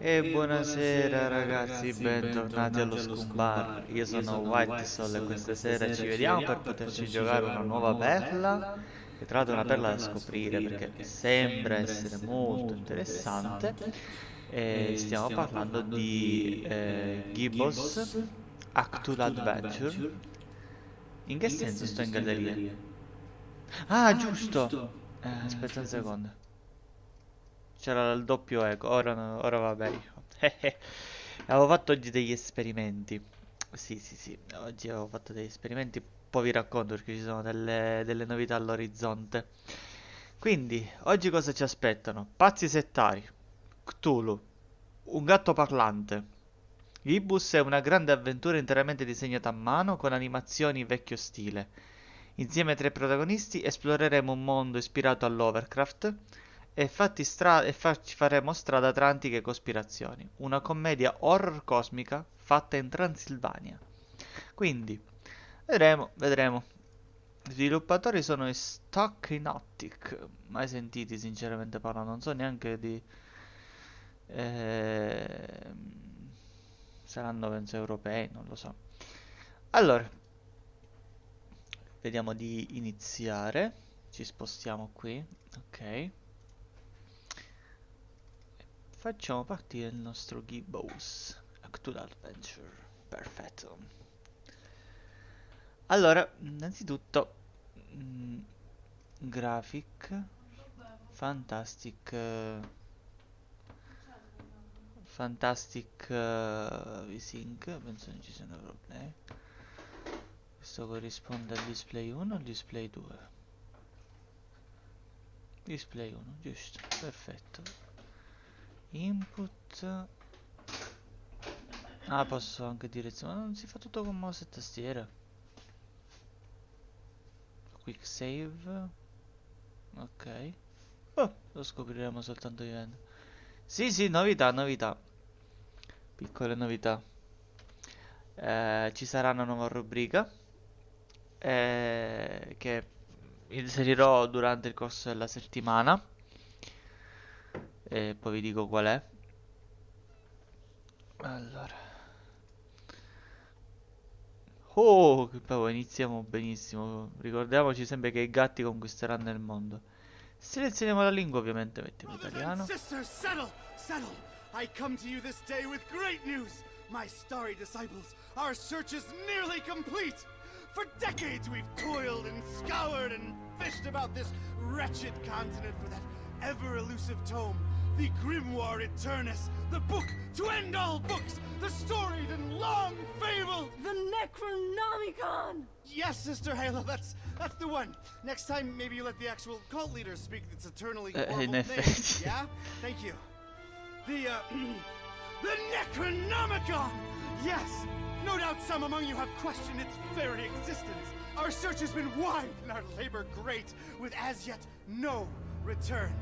E buonasera ragazzi, bentornati allo Scumbar. Io sono White Soul e questa sera ci vediamo per poterci giocare una nuova perla. Che tra l'altro è una perla da scoprire perché sembra essere molto interessante. E stiamo parlando di GIBBOUS Actual Adventure. In che senso sto in galleria? Ah, giusto! Aspetta un secondo. C'era il doppio eco, ora, ora va meglio. Avevo fatto oggi degli esperimenti. Sì, sì, sì, oggi avevo fatto degli esperimenti. Poi vi racconto perché ci sono delle novità all'orizzonte. Quindi, oggi cosa ci aspettano? Pazzi settari, Cthulhu, un gatto parlante. Ibus è una grande avventura interamente disegnata a mano con animazioni vecchio stile. Insieme ai tre protagonisti esploreremo un mondo ispirato a Lovecraft e ci faremo strada tra antiche cospirazioni. Una commedia horror cosmica fatta in Transilvania. Quindi, vedremo, vedremo. Gli sviluppatori sono i Stock in Optic. Mai sentiti, sinceramente parlando. Non so neanche di... saranno, penso, europei, non lo so. Allora, vediamo di iniziare. Ci spostiamo qui. Ok. Facciamo partire il nostro GIBBOUS Actual Adventure. Perfetto. Allora, innanzitutto, mm, graphic, fantastic, fantastic VSync, penso non ci siano problemi. Questo corrisponde al display 1 o al display 2? Display 1, giusto, perfetto. Input. Ah, posso anche direzionare, ma non si fa tutto con mouse e tastiera. Quick save. Ok. Oh, lo scopriremo soltanto vivendo. Sì, sì, novità, novità. Piccole novità. Ci sarà una nuova rubrica che inserirò durante il corso della settimana. E poi vi dico qual è. Allora. Oh, che proprio iniziamo benissimo. Ricordiamoci sempre che i gatti conquisteranno il mondo. Selezioniamo la lingua, ovviamente, mettiamo Brothers and italiano. sisters, settle! Settle! I come to you this day with great news! My starry disciples, our search is nearly complete! For decades we've toiled and scoured and fished about this wretched continent for that ever-elusive tome, the Grimoire Eternus, the book to end all books, the storied and long-fabled... The Necronomicon! Yes, Sister Halo, that's the one. Next time, maybe you let the actual cult leaders speak its eternally In horrible name. effetti. Yeah? Thank you. The Necronomicon! Yes! No doubt some among you have questioned its very existence. Our search has been wide and our labor great, with as yet no return.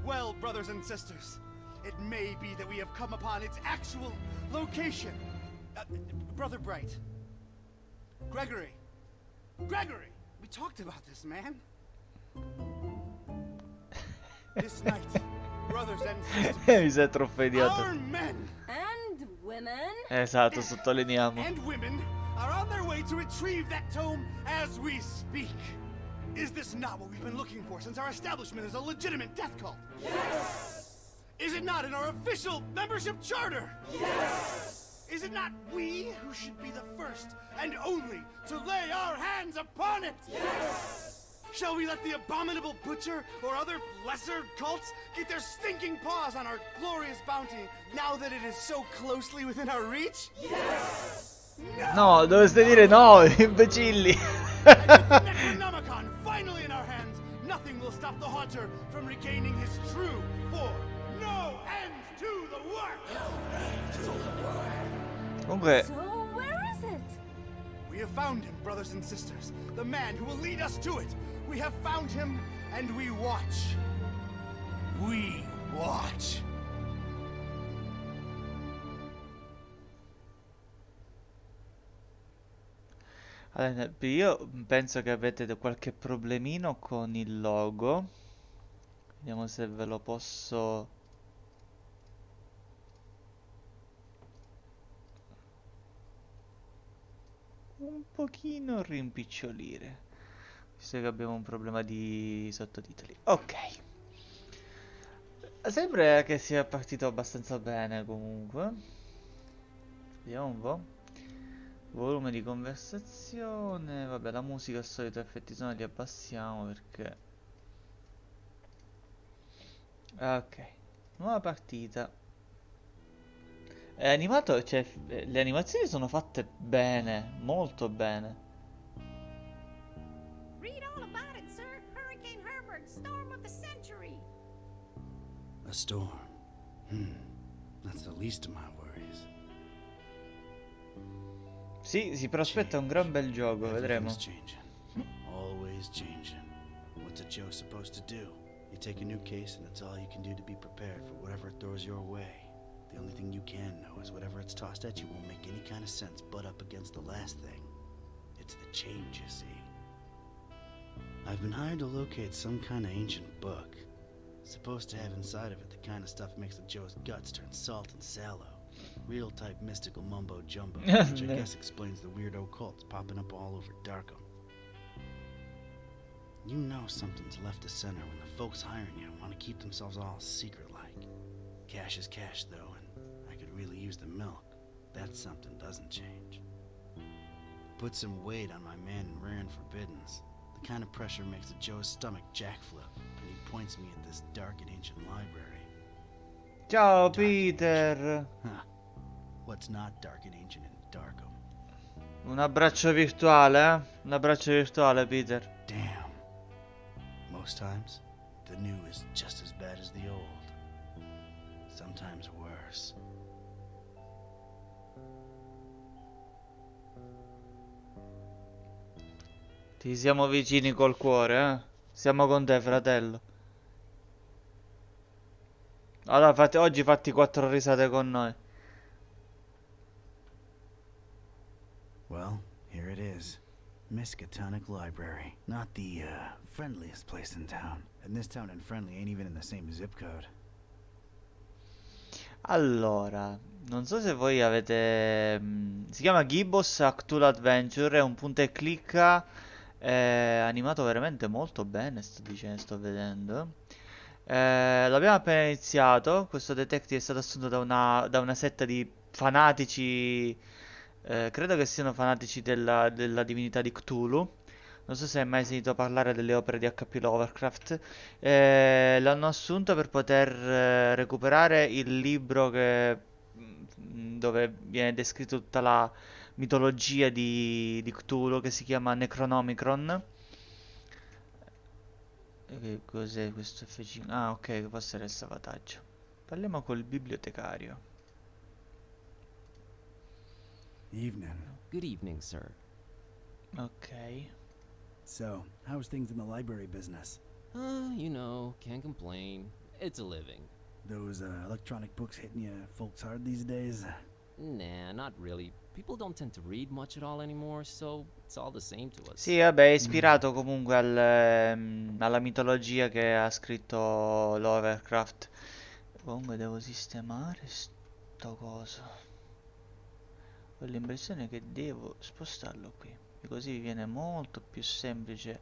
Well, brothers and sisters, it may be that we have come upon its actual location. Brother Bright. Gregory! Gregory! We talked about this, man. This night, brothers and sisters, Mi sei troppo idiota. our men And women? Esatto, sottolineiamo. and women are on their way to retrieve that tome as we speak. Is this not what we've been looking for since our establishment is a legitimate death cult? Yes! Is it not in our official membership charter? Yes! Is it not we who should be the first and only to lay our hands upon it? Yes! Shall we let the abominable butcher or other lesser cults get their stinking paws on our glorious bounty now that it is so closely within our reach? Yes! No, dovreste dire no, imbecilli. And with the Necronomicon finally in our hands, nothing will stop the Haunter from regaining his true form. No end to the work! Comunque, So where is it? We have found him, brothers and sisters. The man who will lead us to it. We have found him, and we watch. We watch. allora, io penso che avete qualche problemino con il logo. Vediamo se ve lo posso un pochino rimpicciolire, visto che abbiamo un problema di sottotitoli. Ok. Sembra che sia partito abbastanza bene comunque. Vediamo un po'. Volume di conversazione. Vabbè, la musica al solito, effetti sonori li abbassiamo perché... Ok. Nuova partita. È animato, cioè, le animazioni sono fatte bene, molto bene. Read all about it, sir. Hurricane Herbert, storm of the century. A storm. That's the least of my worries. Sì, si prospetta un gran bel gioco, vedremo. Everything's changing. Always changing. What's a Joe supposed to do? You take a new case and that's all you can do to be prepared for whatever it throws your way. The only thing you can know is whatever it's tossed at you won't make any kind of sense butt up against the last thing. It's the change, you see. I've been hired to locate some kind of ancient book. Supposed to have inside of it the kind of stuff makes the Joe's guts turn salt and sallow. Real type mystical mumbo jumbo, which I guess explains the weird occults popping up all over Darkham. You know something's left to center when the folks hiring you want to keep themselves all secret-like. Cash is cash, though, and I could really use the milk. That something doesn't change. Put some weight on my man in Rare and Forbiddens. The kind of pressure makes the Joe's stomach jackflip, and he points me at this dark and ancient library. Ciao Dark and Peter. ancient. Huh. What's not dark and ancient in Darkham? Un abbraccio virtuale, eh? Un abbraccio virtuale, Peter. Damn. Most times, the new is just as bad as the old. Sometimes worse. Ti siamo vicini col cuore, eh? Siamo con te, fratello. Allora, oggi fatti 4 risate con noi. Well, here it is. Miskatonic Library. Not the, friendliest place in town. And this town and friendly ain't even in the same zip code. Allora, non so se voi avete... si chiama GIBBOUS Cthulhu Adventure, è un punta e clicca animato veramente molto bene, sto dicendo, sto vedendo. L'abbiamo appena iniziato, questo detective è stato assunto da una setta di fanatici, credo che siano fanatici della divinità di Cthulhu. Non so se hai mai sentito parlare delle opere di H.P. Lovecraft. L'hanno assunto per poter recuperare il libro dove viene descritta tutta la mitologia di Cthulhu, che si chiama Necronomicon. Che cos'è questo FC? Ah, ok, che può essere il salvataggio. Parliamo col bibliotecario. Evening. Good evening, sir. Ok. So, how's things in the library business? You know, can't complain. It's a living. Those electronic books hitting you folks hard these days? Nah, not really. People don't tend to read much at all anymore, so it's all the same to us. Sì, vabbè, è ispirato comunque alla mitologia che ha scritto Lovecraft. Comunque devo sistemare sto coso. Ho l'impressione che devo spostarlo qui. E così viene molto più semplice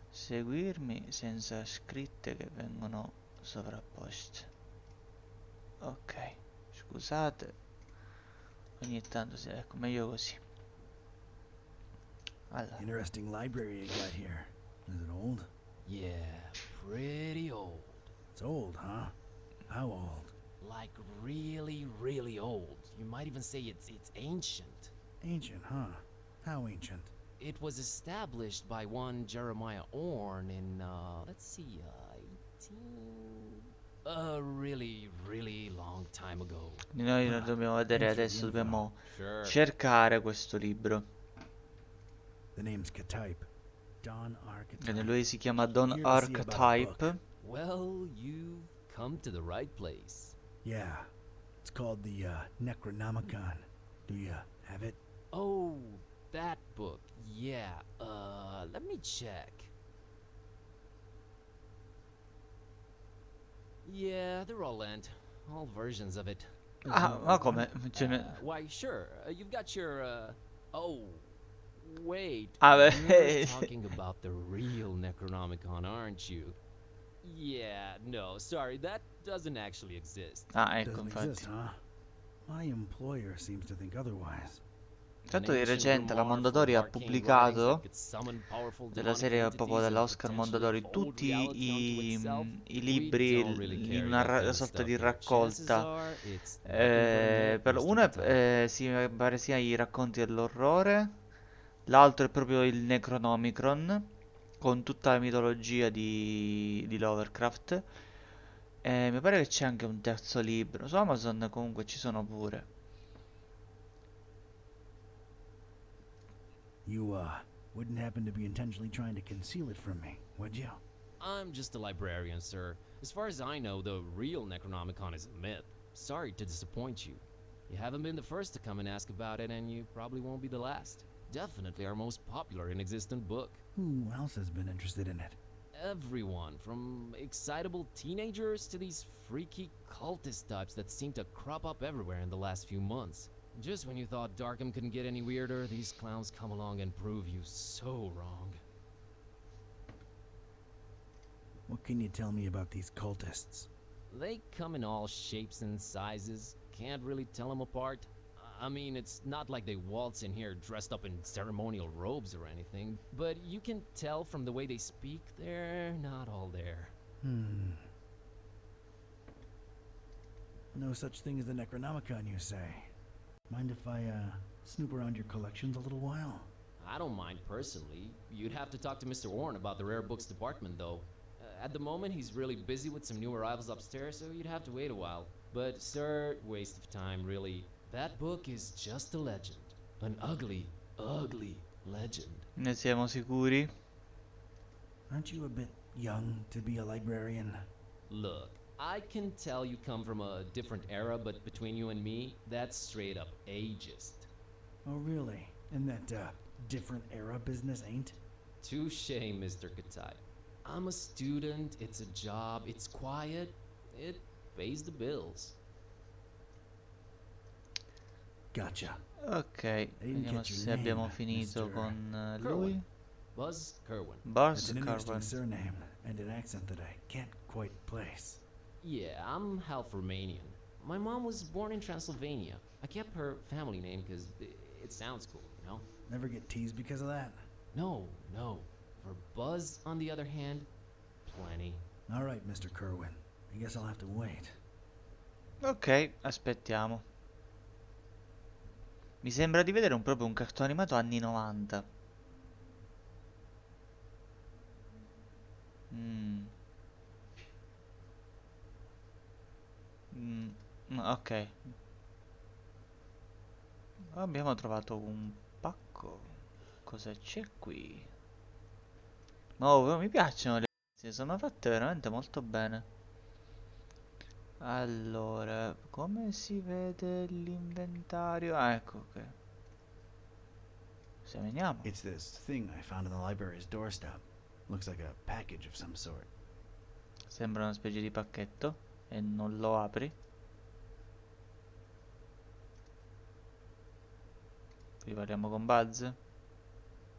seguirmi senza scritte che vengono sovrapposte. Ok, scusate. Ogni tanto ecco, meglio così. Allora. Interesting library you got here. Is it old? Yeah, pretty old. It's old, huh? How old? Like really, really old. You might even say it's ancient. Ancient, huh? How ancient? It was established by one Jeremiah Orne in, let's see, 18... a really, really long time ago. Noi lo dobbiamo vedere adesso, dobbiamo Sure. cercare questo libro. The name's Katype. Don Archetype. Quindi lui si chiama Don Here to see about a Archetype. Well, you've come to the right place. Yeah. It's called the Necronomicon. Do you have it? Oh, that book. Yeah, let me check. Yeah, they're all lent. All versions of it. Ah, ma come? Why, sure. You've got your, oh, Wait, Ah, you're beh. talking about the real Necronomicon, aren't you? Yeah, no, sorry, that doesn't actually exist. Ah, ecco, Doesn't infatti. exist, huh? My employer seems to think otherwise. Tanto di An ancient recente la grimoire full Mondadori of ha arcane writings that pubblicato could summon powerful della demonic serie proprio entities and dell'Oscar potentially Mondadori fold tutti reality onto itself. i We libri don't really in carry una that kind of sorta stuff di here. Chances raccolta. are it's nothing but a myth, Mr. Uno Katai. mi pare sia i racconti dell'orrore, l'altro è proprio il Necronomicon con tutta la mitologia di Lovecraft. E mi pare che c'è anche un terzo libro. Su Amazon comunque ci sono pure. You, wouldn't happen to be intentionally trying to conceal it from me, would you? I'm just a librarian, sir. As far as I know, the real Necronomicon is a myth. Sorry to disappoint you. You haven't been the first to come and ask about it, and you probably won't be the last. Definitely our most popular and existent book. Who else has been interested in it? Everyone, from excitable teenagers to these freaky cultist types that seem to crop up everywhere in the last few months. Just when you thought Darkham couldn't get any weirder, these clowns come along and prove you so wrong. What can you tell me about these cultists? They come in all shapes and sizes. Can't really tell them apart. I mean, it's not like they waltz in here dressed up in ceremonial robes or anything, but you can tell from the way they speak, they're not all there. No such thing as the Necronomicon, you say? Mind if I, snoop around your collections a little while? I don't mind personally. You'd have to talk to Mr. Warren about the rare books department, though. At the moment, he's really busy with some new arrivals upstairs, so you'd have to wait a while. But, sir, waste of time, really. That book is just a legend. An ugly, ugly legend. Ne siamo sicuri? Aren't you a bit young to be a librarian? Look, I can tell you come from a different era, but between you and me, that's straight up ageist. Oh, really? And that, different era business ain't? Touche, Mr. Katai. I'm a student, it's a job, it's quiet, it pays the bills. Gotcha. Ok, vediamo catch your se abbiamo name, finito Mr. con Kerwin. lui. Buzz Kerwin. Buzz That's an interesting Carvan. surname and an accent that I can't quite place. Yeah, I'm half Romanian. My mom was born in Transylvania. I kept her family name because it sounds cool, you know? Never get teased because of that? No, no. For Buzz, on the other hand, plenty. All right, Mr. Kerwin. I guess I'll have to wait. Ok, aspettiamo. Mi sembra di vedere proprio un cartone animato anni 90. Ok. Abbiamo trovato un pacco. Cosa c'è qui? Oh, mi piacciono le cose, sono fatte veramente molto bene. Allora, come si vede l'inventario? Ah, ecco, ok. Esaminiamo. It's this thing I found on the library's doorstep. Looks like a package of some sort. Sembra una specie di pacchetto e non lo apri. Ripariamo con Buzz.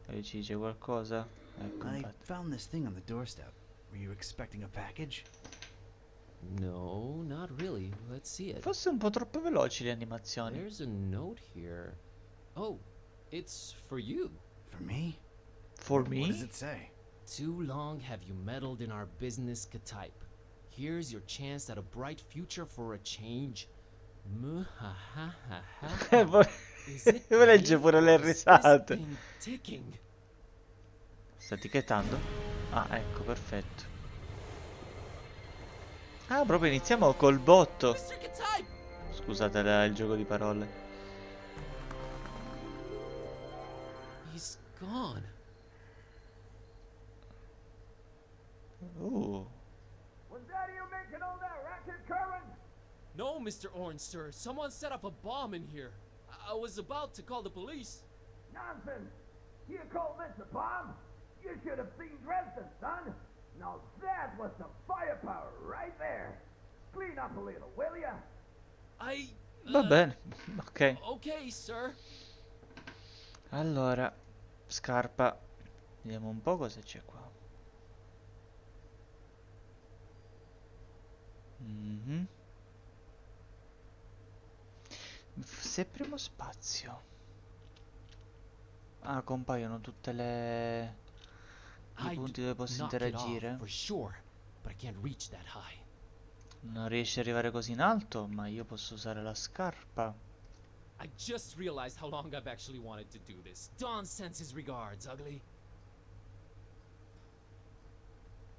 E ci dice qualcosa? Ecco, I infatti. found this thing on the doorstep. Were you expecting a package? No, not really. Let's see it. Forse un po' troppo veloci le animazioni. There's a note here. Oh, it's for you. For me? For What me? does it say? Too long have you meddled in our business, Katype. Here's your chance at a bright future for a change. Muhahahaha. Is it Poi legge me? pure le Is this risate. thing ticking? Sta etichettando? Ah, ecco, perfetto. Ah, proprio iniziamo col botto. Mr. Katype! Scusate il gioco di parole. He's gone. Was that you making all that racket, Kerwin? No, Mr. Orange, sir. Someone set up a bomb in here. I was about to call the police. Nonsense! You call this a bomb? You should have seen Dresden, son! Now that was some firepower right there! Clean up a little, will ya? Va bene, ok. Okay, sir. Allora, Scarpa. Vediamo un po' cosa c'è qua. Mhm. Se premo spazio. Ah, compaiono tutte le... i I'd punti dove posso knock it off interagire. for sure, but I can't reach that high. Non riesce ad arrivare così in alto, ma io posso usare la scarpa. I just realized how long I've actually wanted to do this. Dawn sends his regards, ugly.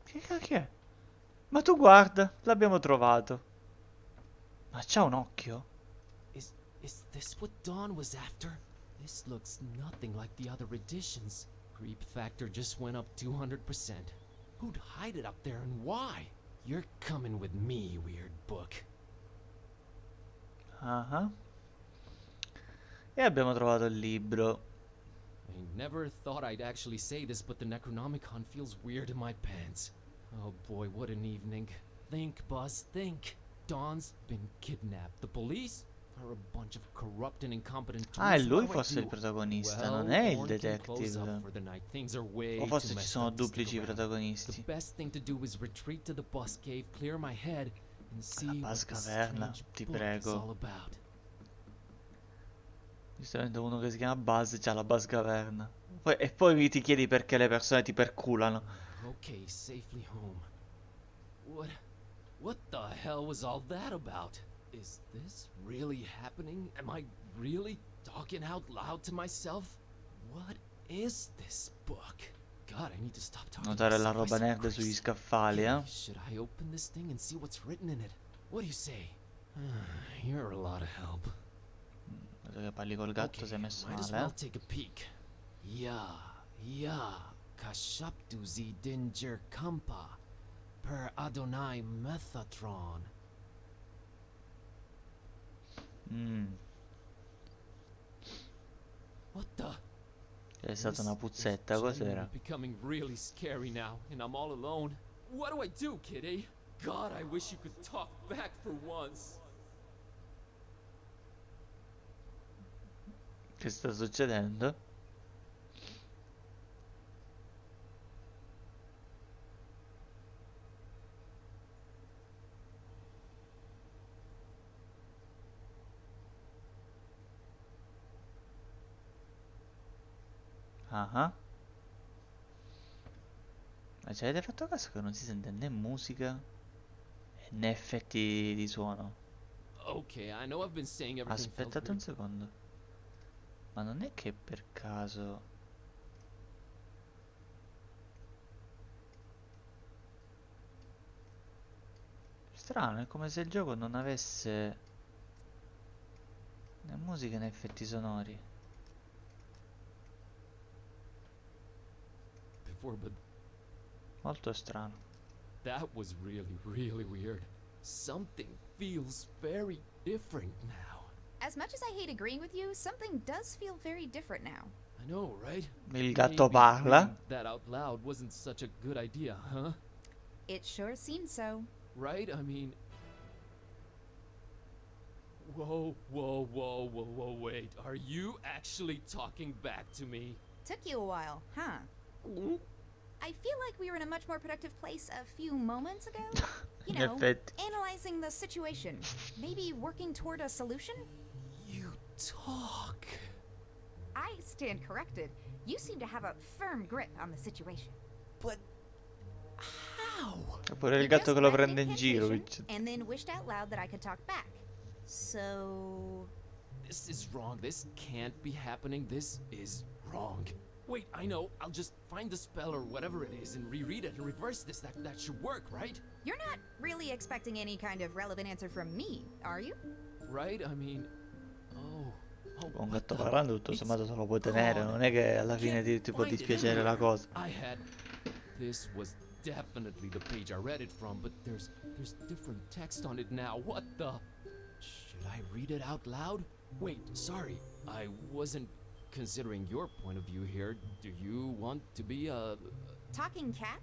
Che cacchio è? Ma tu guarda, l'abbiamo trovato. Ma c'ha un occhio? Is this what Dawn was after? This looks nothing like the other editions. Creep factor just went up 200%. Who'd hide it up there and why? You're coming with me, weird book. Ah. E abbiamo trovato il libro. I never thought I'd actually say this, but the Necronomicon feels weird in my pants. Oh boy, what an evening. Think, Buzz, think. Dawn's been kidnapped. The police are a bunch of corrupt and incompetent Ah, è tools. lui What do I forse il do? protagonista, Well, non è il Orn can close up detective. for the night. Things are way O forse too ci messed sono up to stick duplici around. The protagonisti. best thing to do is retreat to the bus cave, clear my head, and see La what bus this caverna, strange ti book is prego. all about. Giustamente uno che si chiama Buzz c'ha la bus caverna. E poi ti chiedi perché le persone ti perculano. Okay, safely home. What the hell was all that about? Is this really happening? Am I really talking out loud to myself? What is this book? God, I need to stop talking. Notare la to myself. I roba seem nerd sugli crazy. scaffali, Okay, eh? should I open this thing and see what's written in it? What do you say? You're a lot of help. Vedo che parli col gatto, Okay, sei messo might as male, well eh? take a peek. Ya, kashaptu zi dinger kampa, per Adonai Methatron. What the? È stata una This puzzetta, is cos'era? genuinely becoming really scary now, and I'm all alone. What do I do, kitty? God, I wish you could talk back for once. Che sta succedendo? Ah. Ma ci avete fatto caso che non si sente né musica né effetti di suono? Okay, I know I've been saying everything felt Aspettate weird. un secondo. Ma non è che per caso... Strano, è come se il gioco non avesse né musica né effetti sonori. Before, but Molto strano. that was really weird. Something feels very different now. As much as I hate agreeing with you, something does feel very different now. I know, right? Il gatto Maybe parla. reading that out loud wasn't such a good idea, huh? It sure seems so. Right? I mean... Whoa, wait. Are you actually talking back to me? Took you a while, huh? I feel like we were in a much more productive place a few moments ago. You In know, effetti. analyzing the situation. Maybe working toward a solution? You talk. I stand corrected. You seem to have a firm grip on the situation. But... How? Oppure il You gatto just che lo read an prende in giro. incantation and then wished out loud that I could talk back. So... This is wrong. This can't be happening. This is wrong. Wait, I know. I'll just find the spell or whatever it is and reread it and reverse this. That should work, right? You're not really expecting any kind of relevant answer from me, are you? Right? I mean... Oh... Un what gatto the- parlando tutto It's sommato se lo puoi tenere. gone. Non è che alla I fine can't ti può find it dispiacere la anywhere. cosa. I had... This was definitely the page I read it from, but there's different text on it now. What the... Should I read it out loud? Wait, sorry. I wasn't considering your point of view here. Do you want to be a... Talking cat?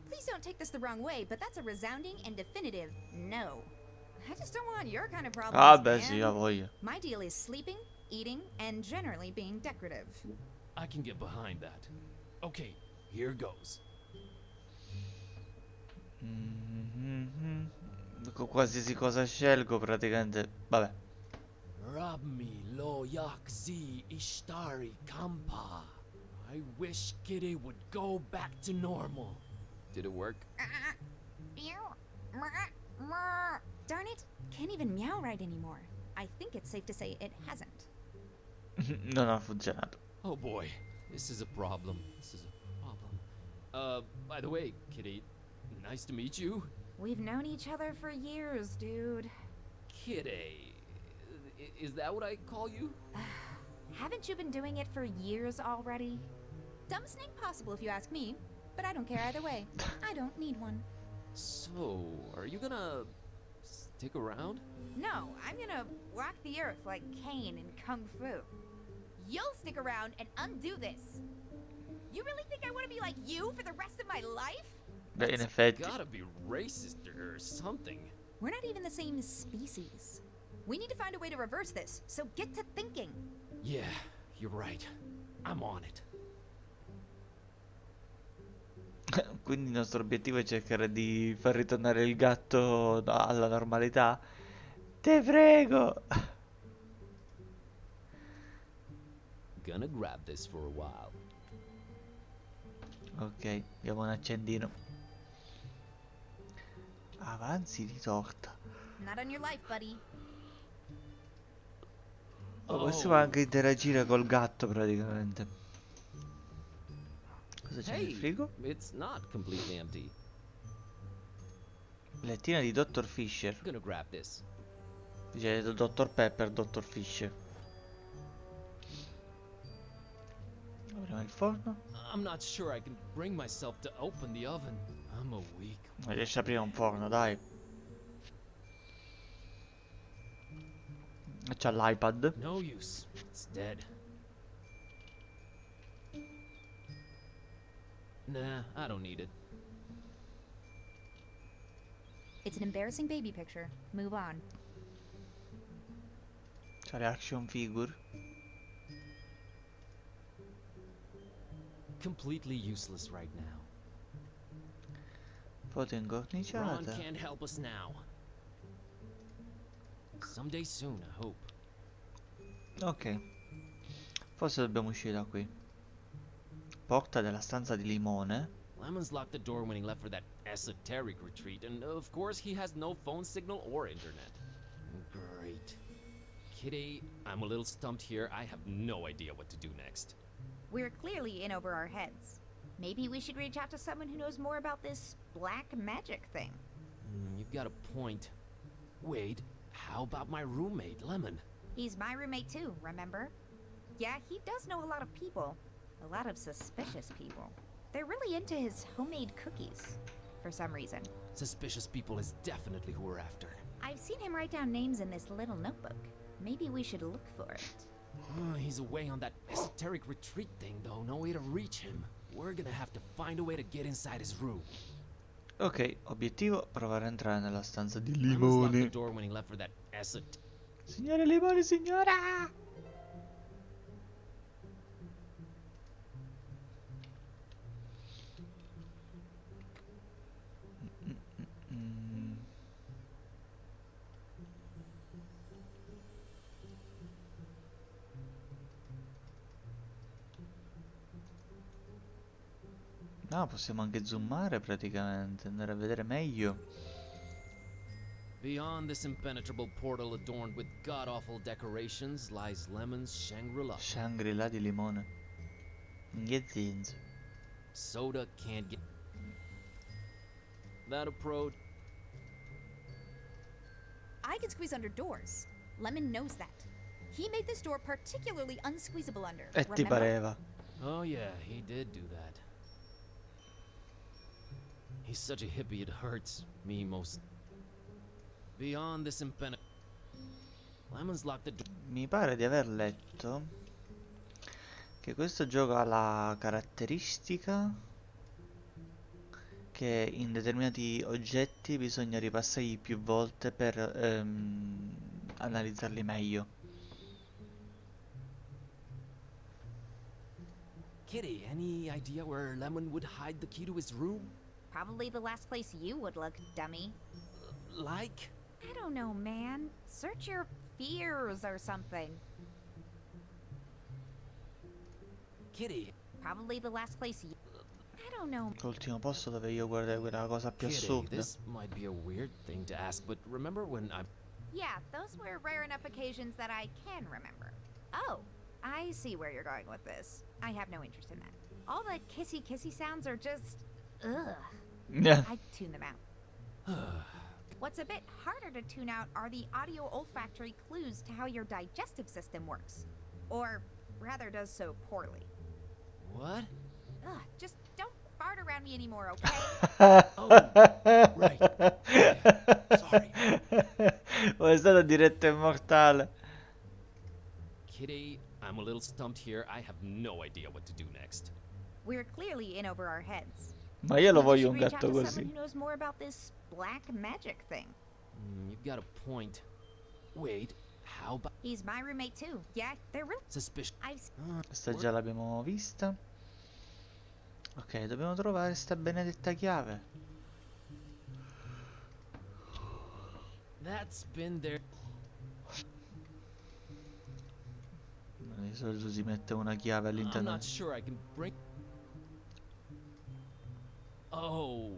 Please don't take this the wrong way, but that's a resounding and definitive no. I just don't want your kind of problems, Ah beh man. sì, ha voglia. My deal is sleeping, eating, and generally being decorative. I can get behind that. Okay, here goes. Qualsiasi cosa scelgo praticamente. Vabbè. Rabmi lo yak zi ishtari kampa. I wish Kitty would go back to normal. Did it work? Darn it, can't even meow right anymore. I think it's safe to say it hasn't. Non ha funzionato. Oh boy, this is a problem. This is a problem. By the way, Kitty, nice to meet you. We've known each other for years, dude. Kitty. Is that what I call you? Haven't you been doing it for years already? Dumbest name possible if you ask me, but I don't care either way. I don't need one. So, are you gonna stick around? No, I'm gonna walk the earth like Caine in Kung Fu. You'll stick around and undo this. You really think I want to be like you for the rest of my life? Beh, in effetti. Gotta be racist or something. We're not even the same species. We need to find a way to reverse this, so get to thinking. Yeah, you're right. I'm on it. Quindi il nostro obiettivo è cercare di far ritornare il gatto alla normalità. Te prego! Gonna grab this for a while. Ok, abbiamo un accendino. Avanzi di torta. Not on your life, buddy. Possiamo anche interagire col gatto praticamente. Cosa c'è nel Hey, frigo? it's not completely empty. Lettina di Dr. Fisher. Gonna grab this. Dice Dr. Pepper, Dr. Fisher. Apriamo il forno. I'm not sure I can bring myself to open the oven. I'm a weak. Non riesci a aprire un forno, dai. C'ha l'iPad. No use. It's dead. Nah, I don't need it. It's an embarrassing baby picture. Move on. C'ha le action figure. Completely useless right now. Foto Ron incorniciata. can't help us now. Someday soon, I hope. Ok. Forse dobbiamo uscire da qui. Porta della stanza di limone. Lemon's locked the door when he left for that esoteric retreat, and of course he has no phone signal or internet. Great. Kitty, I'm a little stumped here. I have no idea what to do next. We're clearly in over our heads. Maybe we should reach out to someone who knows more about this black magic thing. You've got a point. Wait, how about my roommate, Lemon? He's my roommate too, remember? Yeah, he does know a lot of people. A lot of suspicious people. They're really into his homemade cookies, for some reason. Suspicious people is definitely who we're after. I've seen him write down names in this little notebook. Maybe we should look for it. He's away on that esoteric retreat thing, though. No way to reach him. We're gonna have to find a way to get inside his room. Ok, obiettivo, provare a entrare nella stanza di Lemon's locked the limoni. door when he left for that Signore limoni, signora! No, possiamo anche zoomare praticamente, andare a vedere meglio. Beyond this impenetrable portal adorned with god-awful decorations lies Lemon's Shangri-La. Shangri-La di limone. Che zinzo. Soda can't get... That approach... I can squeeze under doors. Lemon knows that. He made this door particularly unsqueezable under. E ti remember? pareva. Oh yeah, he did do that. He's such a hippie, it hurts me most. Beyond this impenetrable... Lemon's locked the door... Mi pare di aver letto che questo gioco ha la caratteristica che in determinati oggetti bisogna ripassarli più volte per analizzarli meglio. Kitty, any idea where Lemon would hide the key to his room? Probably the last place you would look, dummy. Like? I don't know, man. Search your fears or something. Kitty. Probably the last place you... I don't know. L'ultimo posto dove io guardai quella cosa più Kitty, assurda. this might be a weird thing to ask, but remember when I... Yeah, those were rare enough occasions that I can remember. Oh, I see where you're going with this. I have no interest in that. All the kissy sounds are just... ugh. Yeah. I'd tune them out. What's a bit harder to tune out are the audio olfactory clues to how your digestive system works. Or rather does so poorly. What? Ugh, just don't fart around me anymore, okay? Right. Sorry. È stato diretto immortale. Kitty, I'm a little stumped here. I have no idea what to do next. We're clearly in over our heads. Ma io lo Maybe we voglio should un reach out gatto to così. someone who knows more about this black magic thing. You've got a point. Wait, how about He's my roommate too. Yeah, they're real. suspicion? Questa già l'abbiamo vista. Ok, dobbiamo trovare sta benedetta chiave. That's been there. Di solito si mette una chiave I'm all'interno. not sure I can break. Oh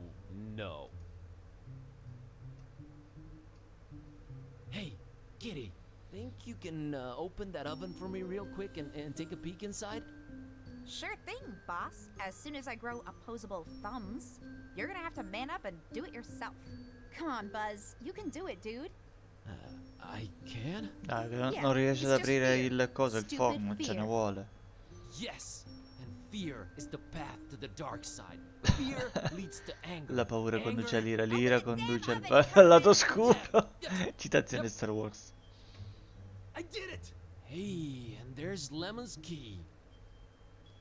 no. Hey, Kitty, think you can open that oven for me real quick and take a peek inside? Sure thing, boss. As soon as I grow opposable thumbs, you're gonna have to man up and do it yourself. Come on, Buzz. You can do it, dude. I can? Dai, che Yeah, non riesce ad it's just aprire fear. il coso, il Stupid forno, non ce ne fear. vuole. Yes! And fear is the path to the dark side. Fear leads to anger. La paura Anger- conduce all'ira, Open l'ira the conduce damn al, oven, al lato Carmen! oscuro. Yeah. Citazione Yep. Star Wars. I did it! Hey, and there's Lemon's key.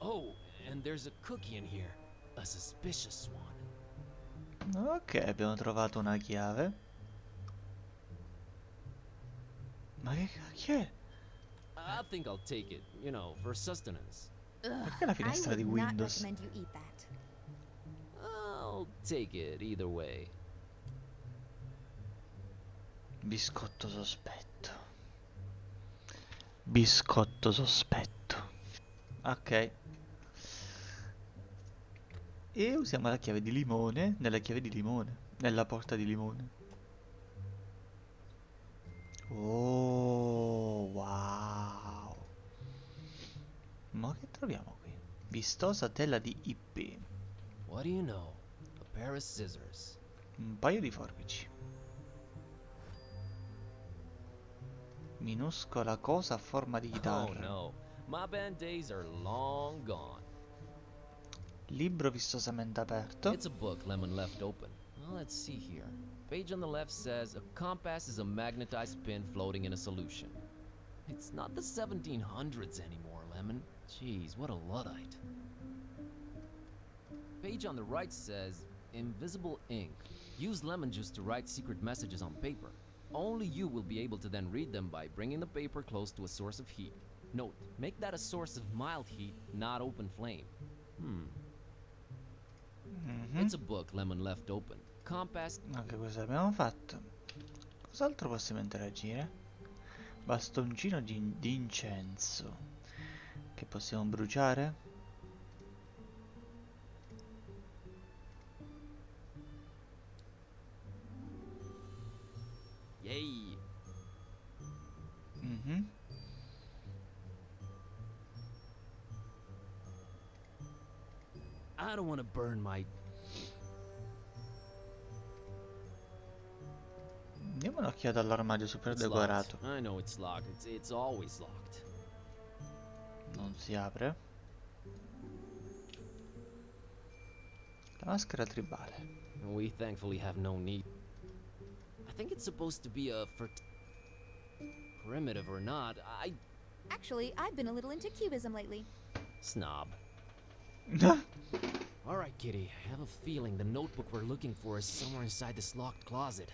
Oh, and there's a cookie in here. A suspicious one. Ok, abbiamo trovato una chiave. Ma che cacchio è? I think I'll take it, you know, for sustenance. Perché la finestra di Windows? you eat that. I'll take it either way. Biscotto sospetto. Biscotto sospetto. Ok. E usiamo la chiave di limone nella chiave di limone. Nella porta di limone. Oh, wow. Ma che troviamo qui? Vistosa tela di IP. What do you know? A pair of scissors. Un paio di forbici. Minuscola cosa a forma di Oh chitarra. no, my band days are long gone. Libro vistosamente aperto. It's a book Lemon left open. Well, let's see here. Page on the left says a compass is a magnetized pin floating in a solution. It's not the 1700s anymore, Lemon. Jeez, what a Luddite. Page on the right says invisible ink. Use lemon juice to write secret messages on paper. Only you will be able to then read them by bringing the paper close to a source of heat. Note, make that a source of mild heat, not open flame. It's a book Lemon left open. Compass. Anche questo abbiamo fatto. Cos'altro possiamo interagire? Bastoncino di incenso. Che possiamo bruciare? Yay! Mhm. I don't want to burn my. Diamo un'occhiata all'armadio super It's decorato. locked. I know it's locked. It's always locked. Non si apre. La maschera tribale. We thankfully have no need. I think it's supposed to be a primitive or not. I Actually, I've been a little into cubism lately. snob. All right, Kitty. I have a feeling the notebook we're looking for is somewhere inside this locked closet.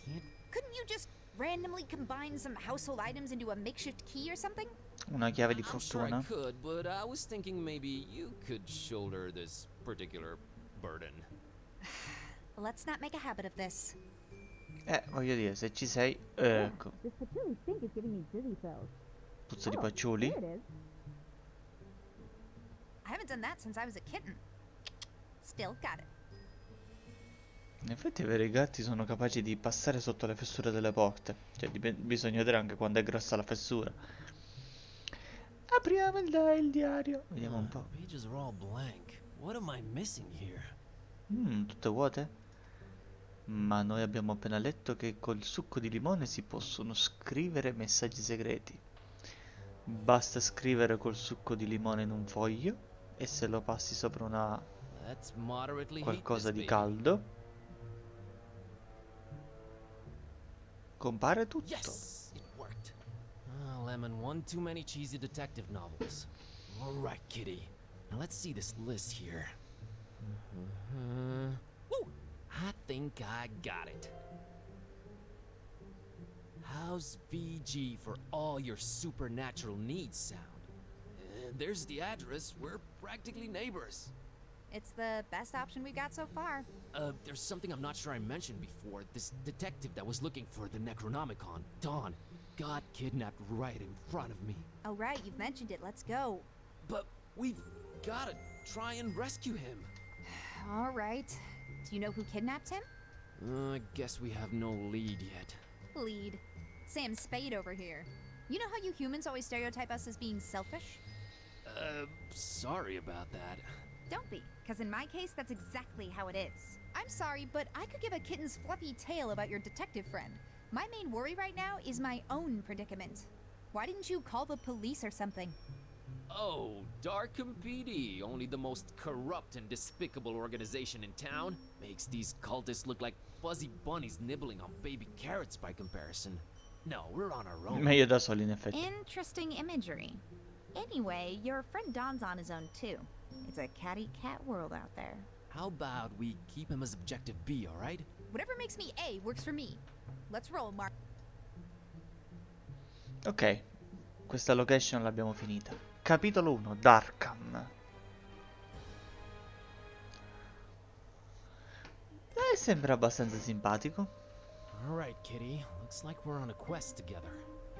Can't. Couldn't you just randomly combine some household items into a makeshift key or something? Una chiave di I'm sure I fortuna. could, but I was thinking maybe you could shoulder this particular burden. Let's not make a habit of this. Voglio dire, se ci sei... ecco. This patchouli stink is giving me dizzy spells. Puzza di patchouli. There it is. I haven't done that since I was a kitten. Still got it. In effetti i veri gatti sono capaci di passare sotto le fessure delle porte. Cioè, bisogna vedere anche quando è grossa la fessura. Apriamo il diario. Vediamo un po'. Pages are all blank. What am I missing here? Tutte vuote? Ma noi abbiamo appena letto che col succo di limone si possono scrivere messaggi segreti. Basta scrivere col succo di limone in un foglio e se lo passi sopra una Let's moderately heat qualcosa this di baby. caldo compare tutto. Yes, it worked. Lemon, one too many cheesy detective novels. All right, kitty. Now let's see this list here. Woo! I think I got it. How's VG for all your supernatural needs sound? There's the address. We're practically neighbors. It's the best option we've got so far. There's something I'm not sure I mentioned before. This detective that was looking for the Necronomicon, Dawn, got kidnapped right in front of me. Oh, right, you've mentioned it. Let's go. But we've gotta try and rescue him. All right. Do you know who kidnapped him? I guess we have no lead yet. Lead. Sam Spade over here. You know how you humans always stereotype us as being selfish? Sorry about that. Don't be, because in my case, that's exactly how it is. I'm sorry, but I could give a kitten's fluffy tale about your detective friend. My main worry right now is my own predicament. Why didn't you call the police or something? Oh, Darkham PD, only the most corrupt and despicable organization in town, makes these cultists look like fuzzy bunnies nibbling on baby carrots by comparison. No, we're on our own. Meglio da soli in effetti. Interesting imagery. Anyway, your friend Don's on his own too. It's a catty cat world out there. How about we keep him as objective B, alright? Whatever makes me A works for me. Let's roll, Mark. Ok, questa location l'abbiamo finita. Capitolo 1, Darkham. Sembra abbastanza simpatico. All right, kitty. Looks like we're on a quest together.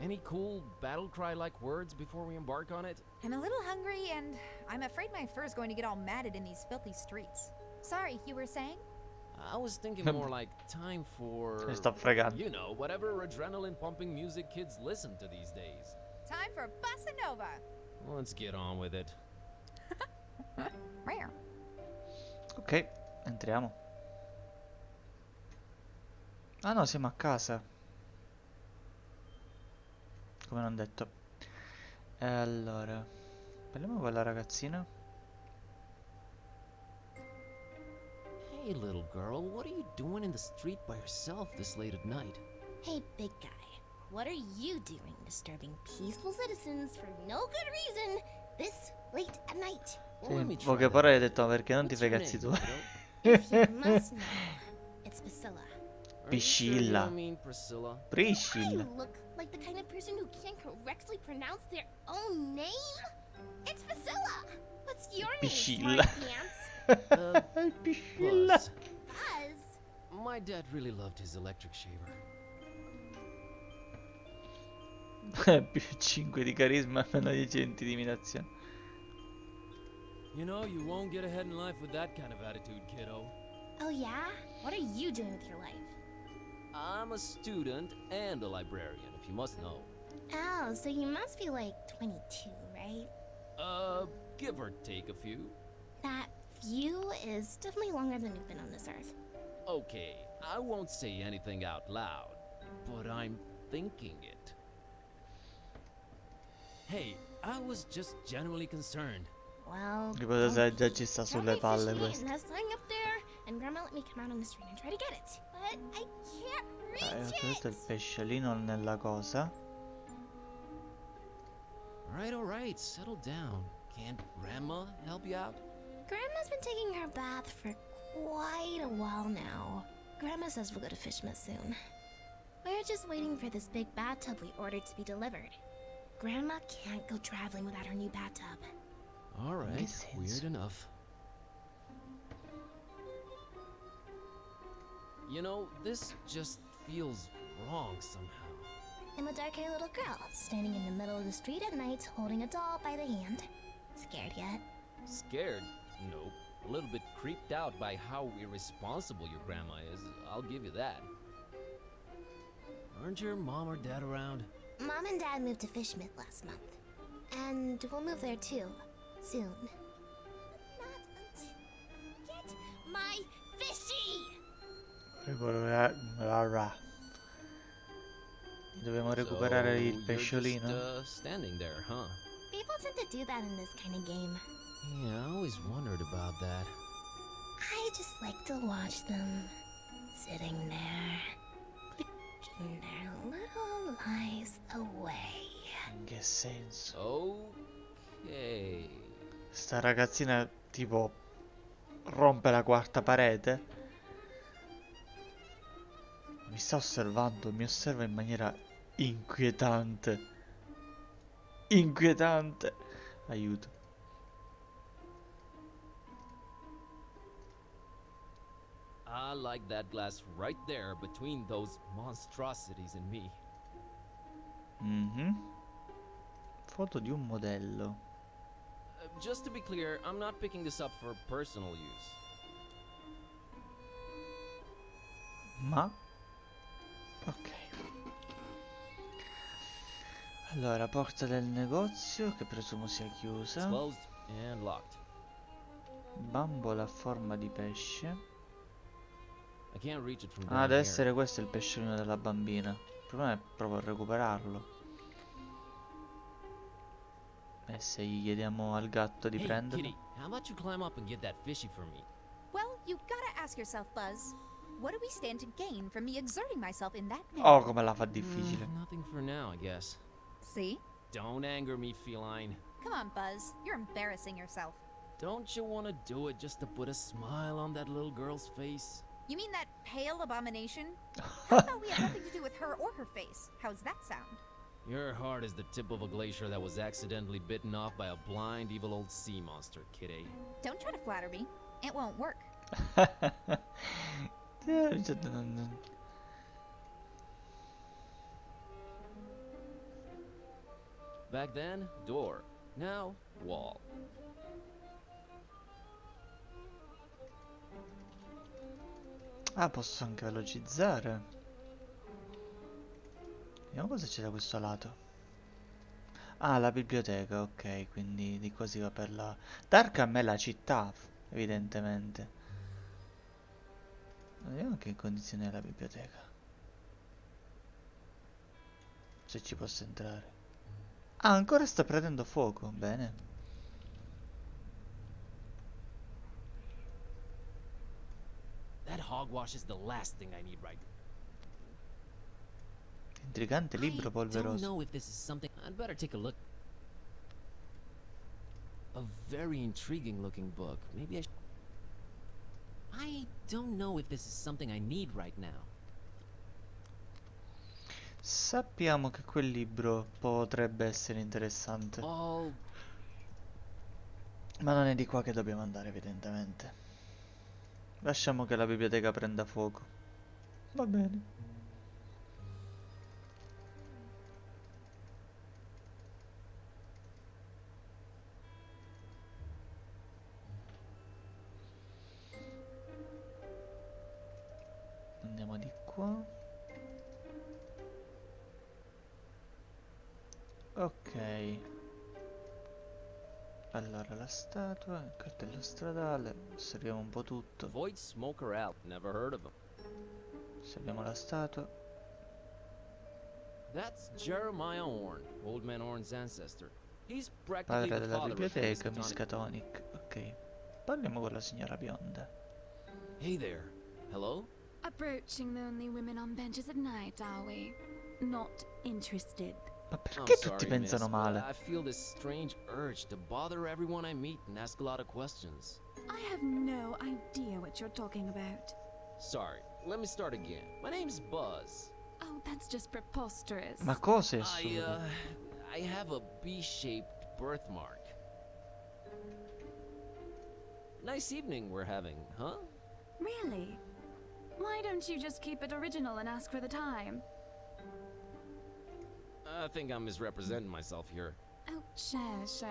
Any cool battle cry like words before we embark on it? I'm a little hungry, and I'm afraid my fur's going to get all matted in these filthy streets. Sorry, you were saying? I was thinking more like time for, Mi sta fregando. you know, whatever adrenaline pumping music kids listen to these days. Time for Bossa Nova. Let's get on with it. Rare. Ok, entriamo. Ah no, siamo a casa. Come non detto. E allora, parliamo con la ragazzina. Hey, little girl, what are you doing in the street by yourself this late at night? Hey, big guy. What are you doing disturbing peaceful citizens for no good reason this late at night? Well, let me In try poche that. parole hai detto, ma perché non ti What's fai your cazzi name, tuoi? If you must know, it's Priscilla. Are you sure you Piscilla. don't mean Priscilla? I Priscilla. look like the kind of person who can't correctly pronounce their own name? It's Priscilla! What's your name, Piscilla. smartpants? Piscilla. Buzz. Buzz? My dad really loved his electric shaver. Più 5 di carisma, meno 10 di intimidazione. You know, you won't get ahead in life with that kind of attitude, kiddo. Oh yeah? What are you doing with your life? I'm a student and a librarian, if you must know. Oh, so you must be like 22, right? Give or take a few. That view is definitely longer than you've been on this earth. Okay, I won't say anything out loud, but I'm thinking it. Hey, I was just genuinely concerned. Well, Ripeto, se don't già be. ci sta Don't sulle be palle fishing questo. and nesting up there, and Grandma let me come out on the street and try to get it. But I can't Ho reach detto il it. pesciolino nella cosa. All right, settle down. Can't Grandma help you out? Grandma's been taking her bath for quite a while now. Grandma says we'll go to Fishmas soon. We're just waiting for this big bathtub we ordered to be delivered. Grandma can't go traveling without her new bathtub. Alright, Makes sense. weird enough. You know, this just feels wrong somehow. I'm a dark-haired little girl, standing in the middle of the street at night, holding a doll by the hand. Scared yet? Scared? Nope. A little bit creeped out by how irresponsible your grandma is. I'll give you that. Aren't your mom or dad around? Mom and Dad moved to Fishmith last month. And we'll move there too. Soon. Not until... Get my fishy! Dobbiamo recuperare il You're pesciolino. just, standing there, huh? People tend to do that in this kind of game. Yeah, I always wondered about that. I just like to watch them sitting there, clicking their little lives away. In che senso? Ok. Sta ragazzina tipo rompe la quarta parete. Mi sta osservando, mi osserva in maniera inquietante. Inquietante. Aiuto. I like that glass right there between those monstrosities and me. Foto di un modello. Just to be clear, I'm not picking this up for personal use. Ma? Ok. Allora, porta del negozio, che presumo sia It's chiusa. closed and locked. Bambola a forma di pesce. I can't reach it from Ah, down deve here. essere questo il pesciolino della bambina. Il problema è proprio recuperarlo. E se gli chiediamo al gatto di Hey, prenderlo? kitty, how about you climb up and get that fishy for me? Well, you gotta ask yourself, Buzz. What do we stand to gain from me exerting myself in that manner? Oh, come la fa difficile. Nothing for now, I guess. See? Don't anger me, feline. Come on, Buzz. You're embarrassing yourself. Don't you want to do it just to put a smile on that little girl's face? You mean that pale abomination? How about we have nothing to do with her or her face? How's that sound? Your heart is the tip of a glacier that was accidentally bitten off by a blind, evil old sea monster, kitty. Don't try to flatter me. It won't work. Back then, door. Now, wall. Ah, posso anche velocizzare. Vediamo cosa c'è da questo lato. Ah, la biblioteca, ok, quindi di qua si va per la... Darkham è la città, evidentemente. Vediamo in che condizione è la biblioteca. Se ci posso entrare. Ah, ancora sta prendendo fuoco, bene. That hogwash is the last thing I need right now. Intrigante libro I don't polveroso. know if this is something. I'd better take a look. A very intriguing looking book. Maybe I don't know if this is something I need right now. Sappiamo che quel libro potrebbe essere interessante. All Ma non è di qua che dobbiamo andare, evidentemente. Lasciamo che la biblioteca prenda fuoco. Va bene. Andiamo di qua. Ok. Allora la statua, il cartello stradale, osserviamo un po' tutto. Void Smoker Out. Never heard of him. Osserviamo la statua. That's Jeremiah Orn, Old Man Orn's ancestor. He's practically Padre the della father of biblioteca, Miskatonic. Miskatonic. Ok. Parliamo con la signora bionda. Hey there. Hello? Approaching the only women on benches at night, are we? Not interested. Ma I'm perché sorry, tutti pensano miss, but male? I feel this strange urge to bother everyone I meet and ask a lot of questions. I have no idea what you're talking about. Sorry, let me start again. My name's Buzz. Oh, that's just preposterous. Ma cosa è I, assurdo? I have a B-shaped birthmark. Nice evening we're having, huh? Really? Why don't you just keep it original and ask for the time? I think I'm misrepresenting myself here. Oh, sure.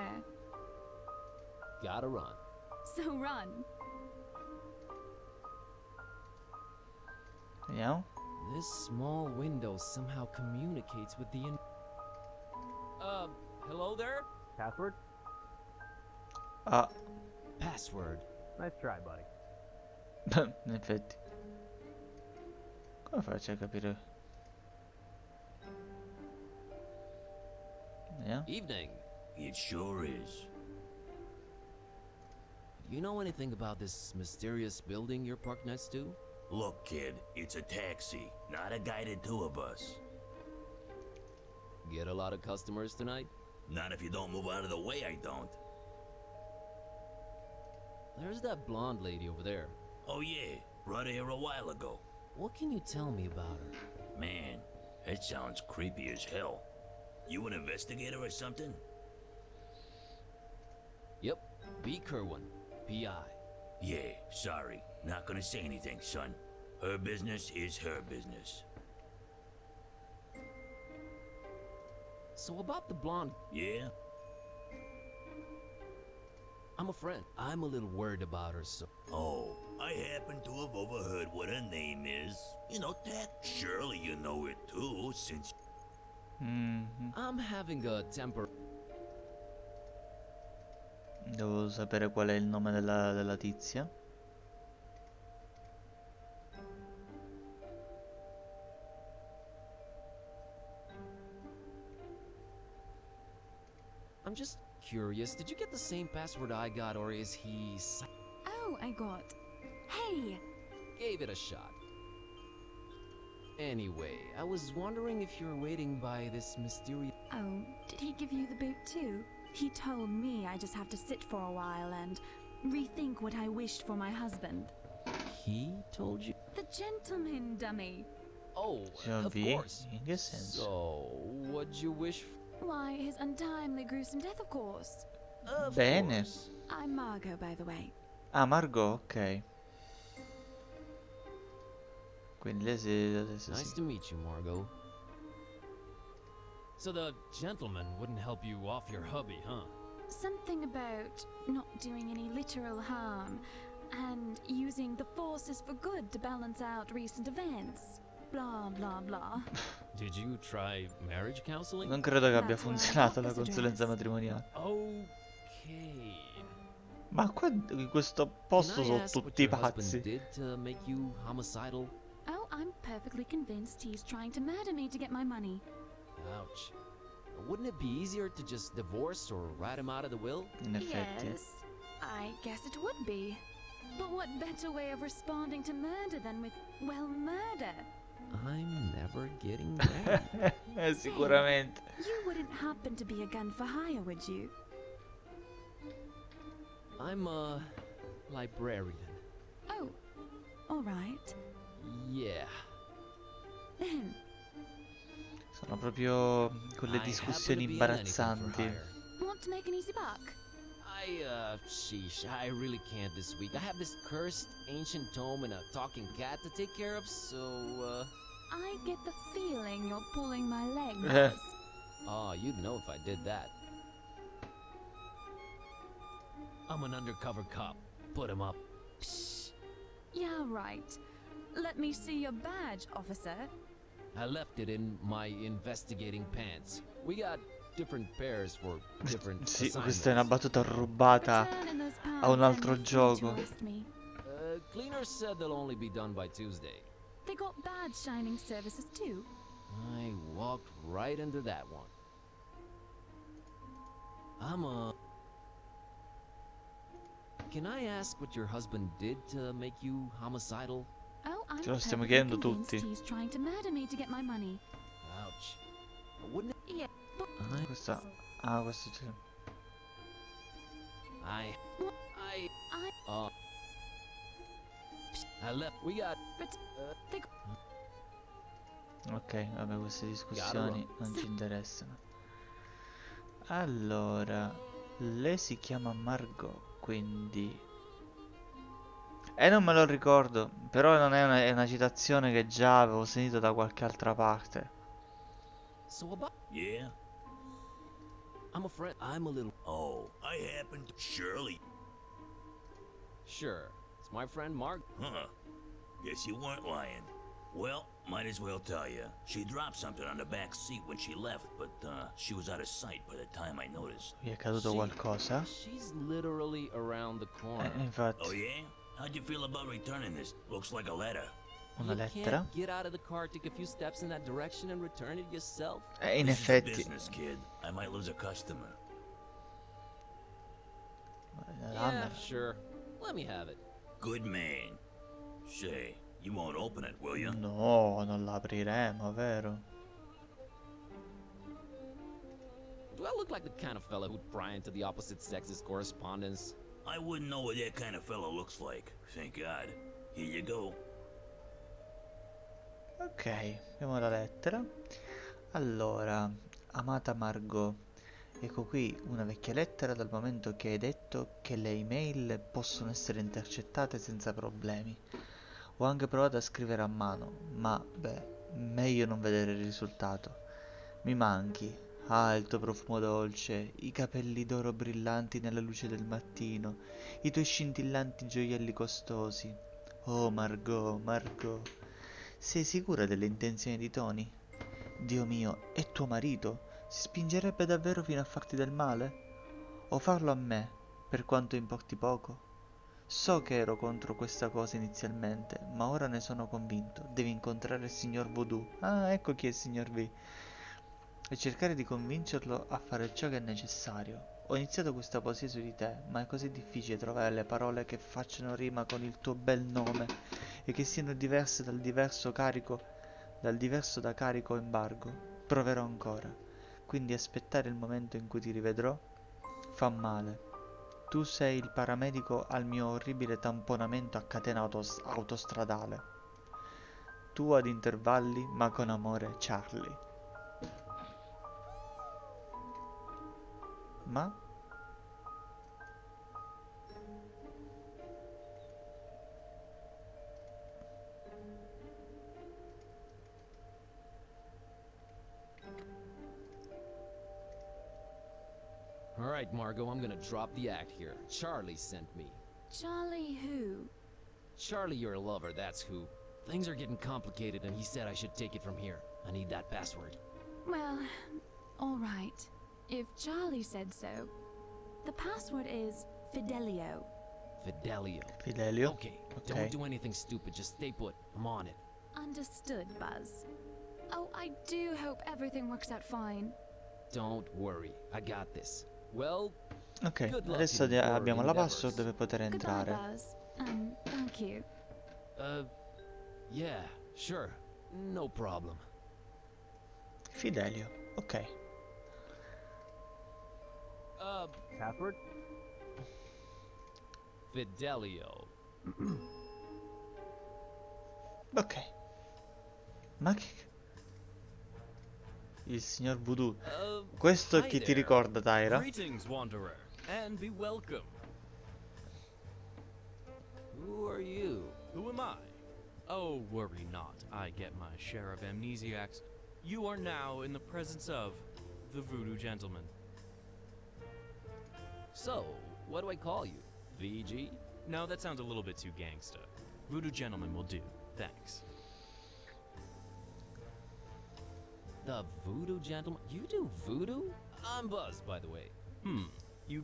Gotta run. So run. Vediamo. This small window somehow communicates with the hello there? Password? Ah, Password. Nice try, buddy. in effetti. Come faccio a capire? Vediamo. Evening. It sure is. Do you know anything about this mysterious building you're parked next to? Look, kid, it's a taxi, not a guided tour bus. Get a lot of customers tonight? Not if you don't move out of the way, I don't. There's that blonde lady over there. Oh yeah, brought her here a while ago. What can you tell me about her? Man, that sounds creepy as hell. You an investigator or something? Yep, B. Kerwin, P.I. Yeah, sorry. Not gonna say anything, son. Her business is her business. So about the blonde, Yeah? I'm a friend. I'm a little worried about her, so... Oh, I happen to have overheard what her name is. You know, Tat. Surely you know it too, since... I'm having a temper... Devo sapere qual è il nome della tizia. I'm just curious, did you get the same password I got, or is he... Oh, I got. Hey! Gave it a shot. Anyway, I was wondering if you're waiting by this mysterious... Oh, did he give you the boot too? He told me I just have to sit for a while and rethink what I wished for my husband. He told you? The gentleman, dummy. Oh, of Giobbi? course. In che senso? So, what'd you wish for? Why, his untimely gruesome death, of course. Of Bene. course. I'm Margot, by the way. Ah, Margot, ok. Quindi lei adesso Nice sì. to meet you, Margot. So the gentleman wouldn't help you off your hubby, huh? Something about not doing any literal harm and using the forces for good to balance out recent events. Blah, blah, blah. Did you try marriage counseling? Non credo che abbia That's where I funzionato got la this consulenza address. matrimoniale. Okay. Ma qua in questo posto Can I sono ask what tutti your husband pazzi. did to make you homicidal? Oh, I'm perfectly convinced he's trying to murder me to get my money. Ouch. Wouldn't it be easier to just divorce or write him out of the will? In effetti. Yes, I guess it would be. But what better way of responding to murder than with, well, murder? I'm never getting married. Sicuramente. You wouldn't happen to be a gun for hire, would you? I'm a librarian. Oh, all right. Yeah. Then, Sono proprio quelle I happen to discussioni be in anything for imbarazzanti. Eh. hire. want to make an easy buck? Sheesh, I really can't this week. I have this cursed ancient tome and a talking cat to take care of, so, I get the feeling you're pulling my leg, Eh. Buzz. Oh, you'd know if I did that. I'm an undercover cop. Put him up. Psh. Yeah, right. Let me see your badge, officer. I left it in my investigating pants. We got different pairs for different Sì, assignments. questa è una battuta rubata Return in those a pants un and altro refuse to gioco. arrest me. Cleaners said they'll only be done by Tuesday. They got badge shining services too. I walked right into that one. Can I ask what your husband did to make you homicidal? Oh, I'm Ce lo stiamo perfectly chiedendo convinced tutti. he's trying to murder me to get my money. Ouch. Wouldn't it? Yeah, but Questa... Ah, questo c'è. I left. We got. they Ok, vabbè, queste discussioni non ci interessano. Allora, lei si chiama Margot, quindi... non me lo ricordo, però non è è una citazione che già avevo sentito da qualche altra parte. So about Yeah? I'm a friend. I'm a little Oh, I happen to... Shirley? sure. It's my friend Mark. Huh. Guess you weren't lying. Well, might as well tell you. She dropped something on the back seat when she left, but she was out of sight by the time I noticed. Qui è caduto qualcosa? She's literally around the corner. Infatti, Oh yeah? How'd you feel about returning this? Looks like a letter. una You lettera. can't get out of the car, take a few steps in that direction and return it yourself? In This is a effetti... business, kid. I might lose a customer. Yeah, sure. Let me have it. Good man. Say, you won't open it, will you? No, non la apriremo, vero? Do I look like the kind of fella who'd pry into the opposite sex's correspondence? I wouldn't know what that kind of fellow looks like. Thank God. Here you go. Ok, abbiamo la lettera. Allora, amata Margot, ecco qui una vecchia lettera dal momento che hai detto che le email possono essere intercettate senza problemi. Ho anche provato a scrivere a mano, ma beh, meglio non vedere il risultato. Mi manchi. Ah, il tuo profumo dolce, i capelli d'oro brillanti nella luce del mattino, i tuoi scintillanti gioielli costosi. Oh, Margot, Margot. Sei sicura delle intenzioni di Tony? Dio mio, è tuo marito? Si spingerebbe davvero fino a farti del male? O farlo a me, per quanto importi poco? So che ero contro questa cosa inizialmente, ma ora ne sono convinto. Devi incontrare il signor Voodoo. Ah, ecco chi è il signor V. E cercare di convincerlo a fare ciò che è necessario. Ho iniziato questa poesia su di te, ma è così difficile trovare le parole che facciano rima con il tuo bel nome e che siano diverse dal diverso da carico o embargo. Proverò ancora. Quindi aspettare il momento in cui ti rivedrò fa male. Tu sei il paramedico al mio orribile tamponamento a catena autostradale. Tu ad intervalli, ma con amore, Charlie. Ma? Alright, Margot, I'm gonna drop the act here. Charlie sent me. Charlie who? Charlie, your lover, that's who. Things are getting complicated and he said I should take it from here. I need that password. Well, alright. If Charlie said so. The password is Fidelio. Fidelio. Fidelio? Okay, Okay. don't do anything stupid, just stay put. I'm on it. Understood, Buzz. Oh, I do hope everything works out fine. Don't worry, I got this. Well, Ok, good luck adesso in your abbiamo la endeavors. password per poter Goodbye, entrare. Buzz. Thank you. Yeah, sure. No problem. Fidelio, ok. Password? Fidelio. Ok. Ma che... Il signor Voodoo. Questo Hi chi ti there. ricorda, Tyra? Greetings, wanderer, and be welcome. Who are you? Who am I? Oh, worry not. I get my share of amnesiacs. You are now in the presence of the Voodoo Gentleman. So, what do I call you? VG? No, that sounds a little bit too gangsta. Voodoo Gentleman will do. Thanks. The Voodoo Gentleman? You do voodoo? I'm Buzz, by the way. You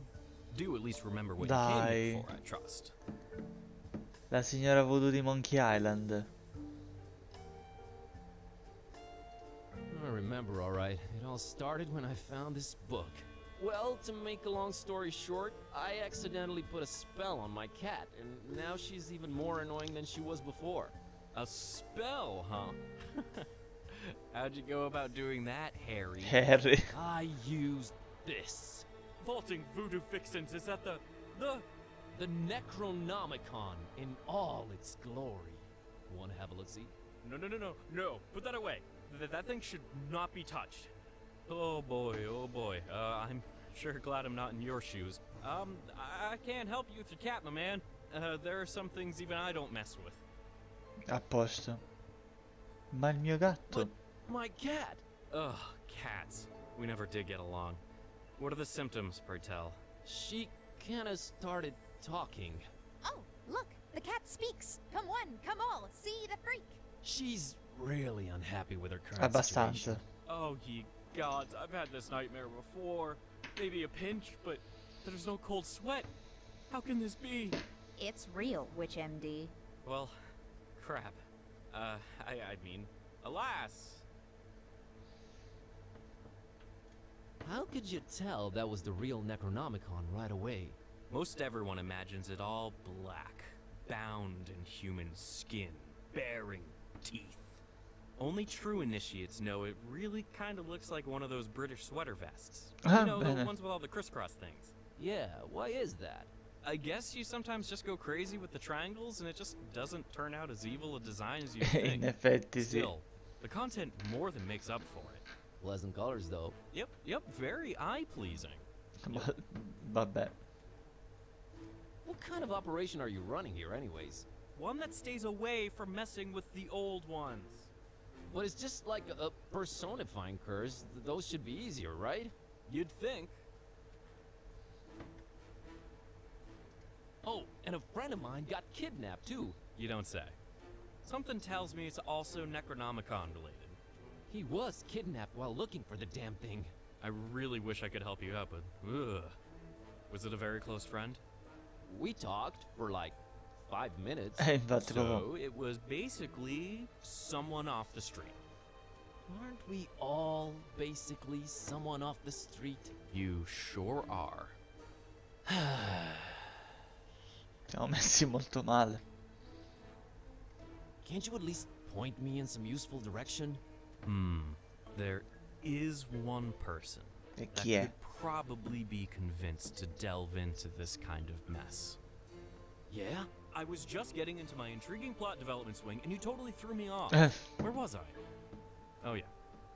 do at least remember what Dai. you came here for, I trust. La signora Voodoo di Monkey Island. I remember, all right. It all started when I found this book. Well, to make a long story short, I accidentally put a spell on my cat, and now she's even more annoying than she was before. A spell, huh? How'd you go about doing that, Harry? Harry. I used this. Vaulting voodoo fixins is at the Necronomicon in all its glory. Want to have a look-see? No. Put that away. That thing should not be touched. Oh boy. Sure glad I'm not in your shoes. I can't help you with your cat, my man. There are some things even I don't mess with. A posto. Ma il mio gatto? But my cat! Ugh, cats. We never did get along. What are the symptoms, pray tell? She kinda started talking. Oh, look, the cat speaks. Come one, come all, see the freak. She's really unhappy with her current Abbastanza. situation. Oh, ye gods, I've had this nightmare before. Maybe a pinch, but there's no cold sweat. How can this be? It's real, Witch MD. Well, crap. I mean, alas. How could you tell that was the real Necronomicon right away? Most everyone imagines it all black, bound in human skin, bearing teeth. Only true initiates know it really kind of looks like one of those British sweater vests. You know, the ones with all the crisscross things. Yeah, why is that? I guess you sometimes just go crazy with the triangles and it just doesn't turn out as evil a design as you think. In effetti sì. Still, the content more than makes up for it. Pleasant colors, though. Yep, very eye-pleasing. Vabbè. What kind of operation are you running here, anyways? One that stays away from messing with the old ones. But it's just like a personifying curse. Those should be easier, right? You'd think. Oh, and a friend of mine got kidnapped, too. You don't say. Something tells me it's also Necronomicon related. He was kidnapped while looking for the damn thing. I really wish I could help you out, but ugh. Was it a very close friend? We talked for like 5 minutes. Infatti So it was basically someone off the street. Aren't we all basically someone off the street? You sure are. Siamo messi molto male. Can't you at least point me in some useful direction? There is one person that chi è? could probably be convinced to delve into this kind of mess. Yeah? I was just getting into my intriguing plot development swing and you totally threw me off. Where was I? Oh yeah.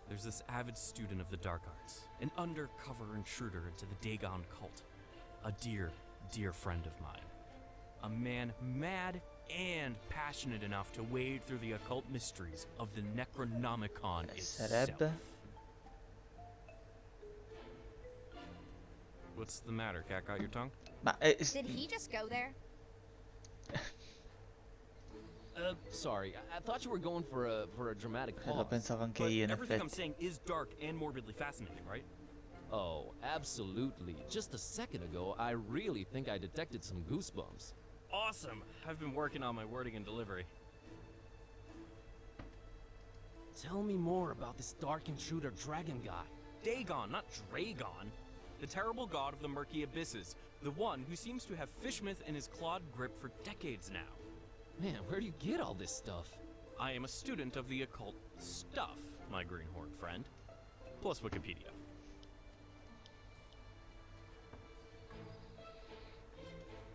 There's this avid student of the dark arts, an undercover intruder into the Dagon cult. A dear, dear friend of mine. A man mad and passionate enough to wade through the occult mysteries of the Necronomicon itself. Sarebbe? What's the matter? Cat got your tongue? Ma Did he just go there? Sorry. I thought you were going for a dramatic lo pause. pensavo anche But io in everything I'm effetti. saying is dark and morbidly fascinating, right? Oh, absolutely. Just a second ago, I really think I detected some goosebumps. Awesome! I've been working on my wording and delivery. Tell me more about this dark intruder dragon guy. Dagon, not Dragon. The terrible god of the murky abysses. The one who seems to have Fishmouth in his clawed grip for decades now. Man, where do you get all this stuff? I am a student of the occult stuff, my greenhorn friend. Plus Wikipedia.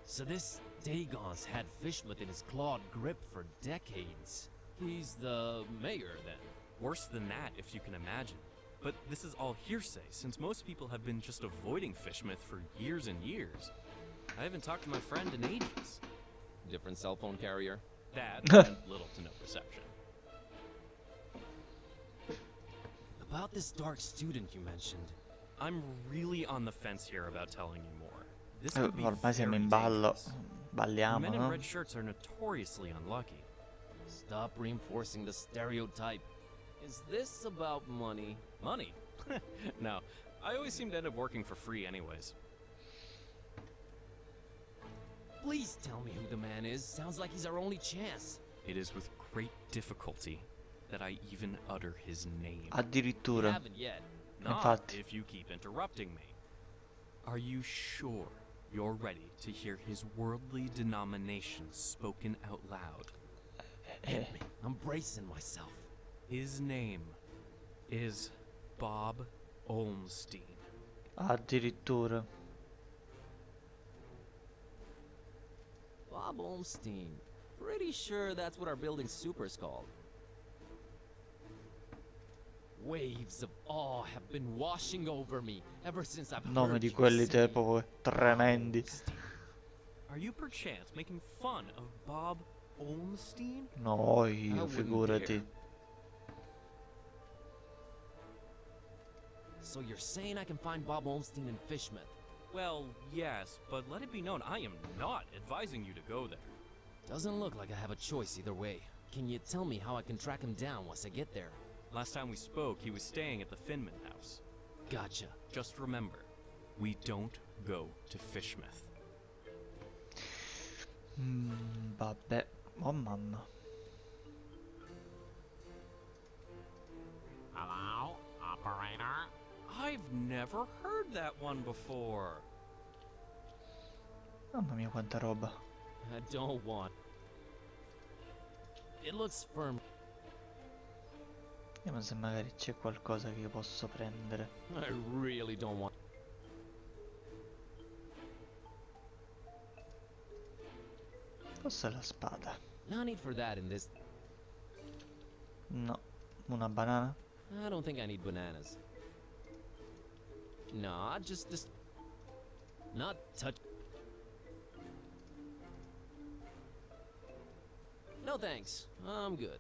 So this Dagon's had Fishmouth in his clawed grip for decades. He's the mayor, then. Worse than that, if you can imagine. But this is all hearsay, since most people have been just avoiding Fishmouth for years and years. I haven't talked to my friend in ages. Different cell phone carrier. That and little to no reception. About this dark student you mentioned. I'm really on the fence here about telling you more. This could be Ormai siamo very in ballo. dangerous. Balliamo, Men in no? red shirts are notoriously unlucky. Stop reinforcing the stereotype. Is this about money? Money? No, I always seem to end up working for free anyways. Please tell me who the man is. Sounds like he's our only chance. It is with great difficulty that I even utter his name. We Addirittura. haven't yet. Not Infatti. if you keep interrupting me. Are you sure you're ready to hear his worldly denomination spoken out loud? Hit me. I'm bracing myself. His name is Bob Olmstein. Addirittura. Bob Olmstein. Pretty sure that's what our building super is called. Waves of awe have been washing over me ever since I've Nome heard di you quelli say proprio tremendi. Are you perchance making fun of Bob Olmstein? No, I io, wouldn't figurati. dare. So you're saying I can find Bob Olmstein in Fishmouth? Well, yes, but let it be known I am not advising you to go there. Doesn't look like I have a choice either way. Can you tell me how I can track him down once I get there? Last time we spoke, he was staying at the Finman house. Gotcha. Just remember, we don't go to Fishmouth. Vabbè, oh mamma. Hello, operator? I've never heard that one before. Mamma mia quanta roba. I don't want. It looks firm. Vediamo se magari c'è qualcosa che io posso prendere. I really don't want. Forse la spada. No need for that in this. No, una banana. I don't think I need bananas. Nah, just this. Not touch. No thanks. I'm good.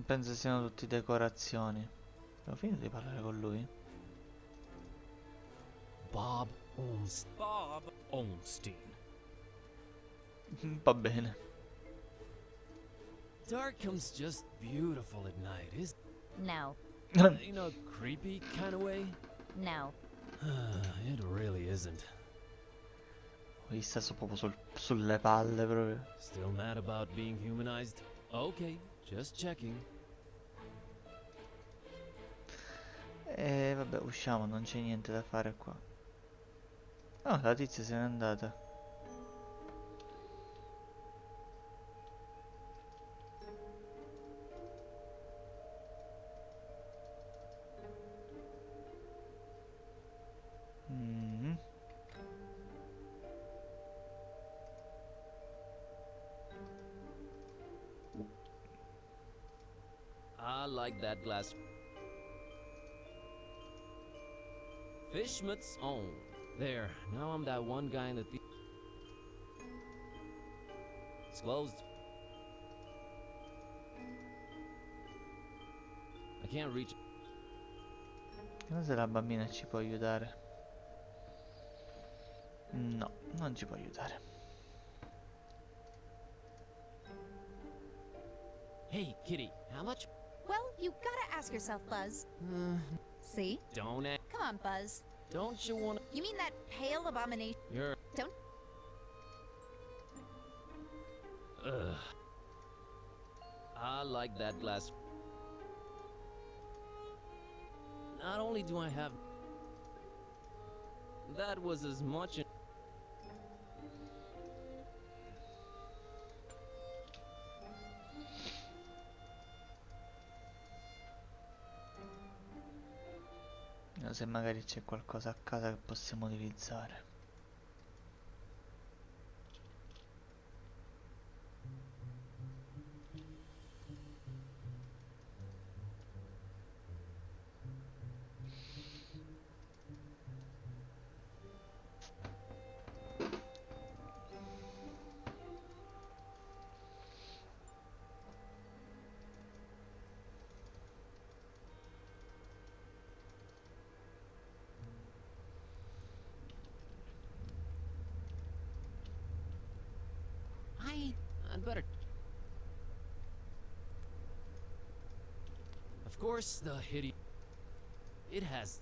Penso siano tutte decorazioni. Ho finito di parlare con lui? Bob Olmstein. Bob Olmstein. Va bene. Dark comes just beautiful at night, is No. in a creepy kind of way? No. It really isn't. Gli sta proprio sulle palle proprio. Still mad about being humanized? Okay, just checking. E vabbè, usciamo, non c'è niente da fare qua. Oh, la tizia se n'è andata. I like that glass. Fishmouth's own. There, now I'm that one guy in the It's closed. I can't reach. Chissà se la bambina ci può aiutare. No, non ci può aiutare. Hey, kitty, how much? Well, you gotta ask yourself, Buzz. See? Don't Come on, Buzz. Don't you wanna? You mean that pale abomination? You're. Don't. Ugh. I like that glass. Not only do I have. That was as much. Se magari c'è qualcosa a casa che possiamo utilizzare. I'd better. Of course, the hideous. It has.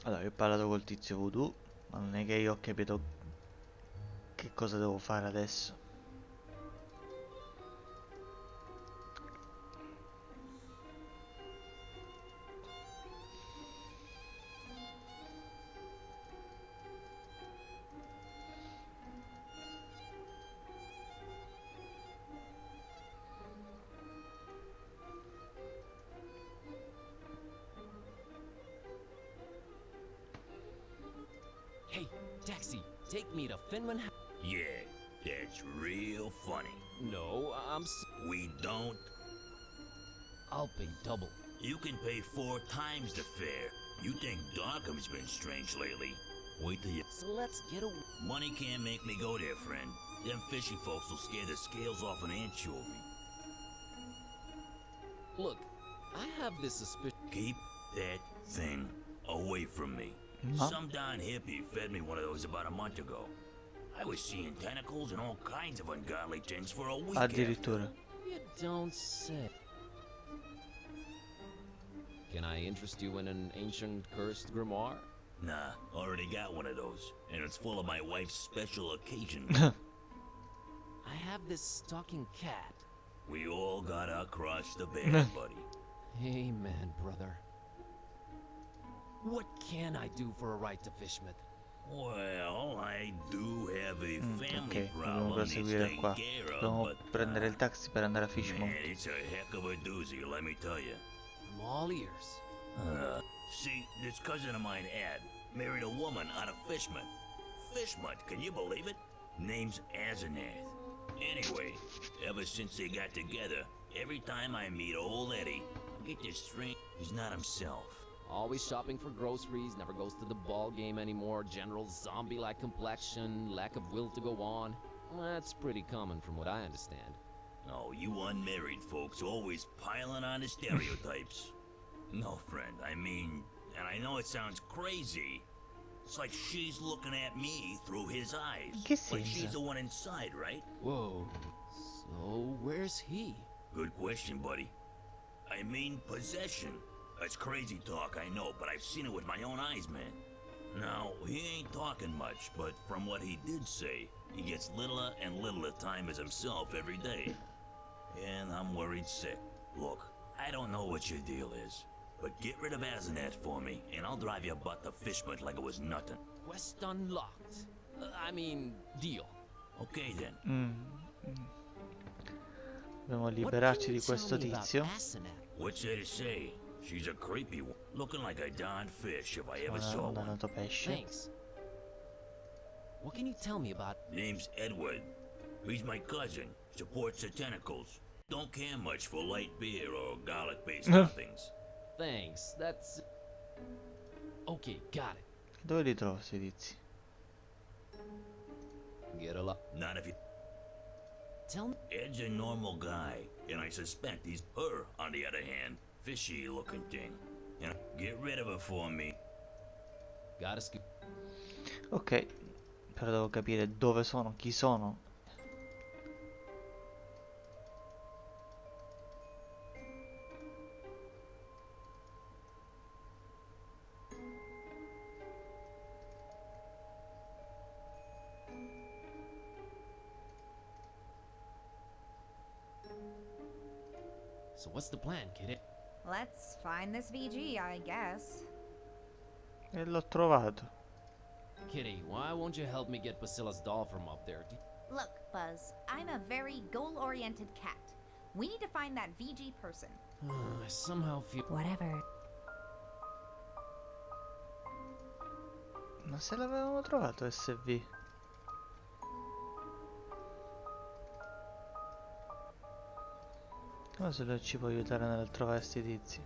Allora, io ho parlato col tizio voodoo, ma non è che io ho capito che cosa devo fare adesso. take me to Finland. Yeah, that's real funny. No, We don't. I'll pay double. You can pay 4 times the fare. You think Darkham's been strange lately? Wait till you... So let's get a... Money can't make me go there, friend. Them fishy folks will scare the scales off an anchovy. Look, I have this suspicion. Keep that thing away from me. Some darn hippie fed me one of those about a month ago. I was seeing tentacles and all kinds of ungodly things for a week. Addirittura. You don't say. Can I interest you in an ancient cursed grimoire? Nah, already got one of those, and it's full of my wife's special occasion. I have this stalking cat. We all gotta cross the bear, buddy. Amen, brother. What can I do for a right to Fishmith? Well, I do have a family Ok, dobbiamo problem needs proseguire taken qua. care of, Dobbiamo but prendere il taxi per andare a man, Fishmont. it's a heck of a doozy, let me tell you. I'm all ears. See, this cousin of mine, Ed, married a woman out of Fishmont. Fishmont, can you believe it? Name's Asenath. Anyway, ever since they got together, every time I meet old Eddie, I get this strange... He's not himself. Always shopping for groceries, never goes to the ball game anymore, general zombie-like complexion, lack of will to go on. That's pretty common from what I understand. Oh, you unmarried folks always piling on the stereotypes. No, friend, I mean, and I know it sounds crazy. It's like she's looking at me through his eyes. Like she's the one inside, right? Whoa. So, where's he? Good question, buddy. I mean, possession. That's crazy talk, I know, but I've seen it with my own eyes, man. Now, he ain't talking much, but from what he did say, he gets littler and littler time as himself every day. And I'm worried sick. Look, I don't know what your deal is, but get rid of Asenath for me, and I'll drive your butt to Fishmont like it was nothing. Quest unlocked. I mean, deal. Okay then. Dobbiamo liberarci di questo tizio. What's there to say? She's a creepy one, looking like a darn fish if I ever saw one. Thanks. What can you tell me about? Name's Edward. He's my cousin. Supports the tentacles. Don't care much for light beer or garlic-based toppings. Thanks, that's... Okay, got it. Dove li trovo questi tizi? Get a lot. Not if you... Tell me... Ed's a normal guy, and I suspect he's her, on the other hand. Fishy-looking thing. You know, get rid of her for me. Gotta scoop. Ok, però devo capire dove sono, chi sono. So what's the plan, kid? Let's find this VG, I guess. E l'ho trovato. Kitty, why won't you help me get Priscilla's doll from up there? Look, Buzz, I'm a very goal-oriented cat. We need to find that VG person. I somehow feel... Whatever. Ma se l'avevamo trovato SV? Come se lui ci può aiutare nel trovare sti tizi?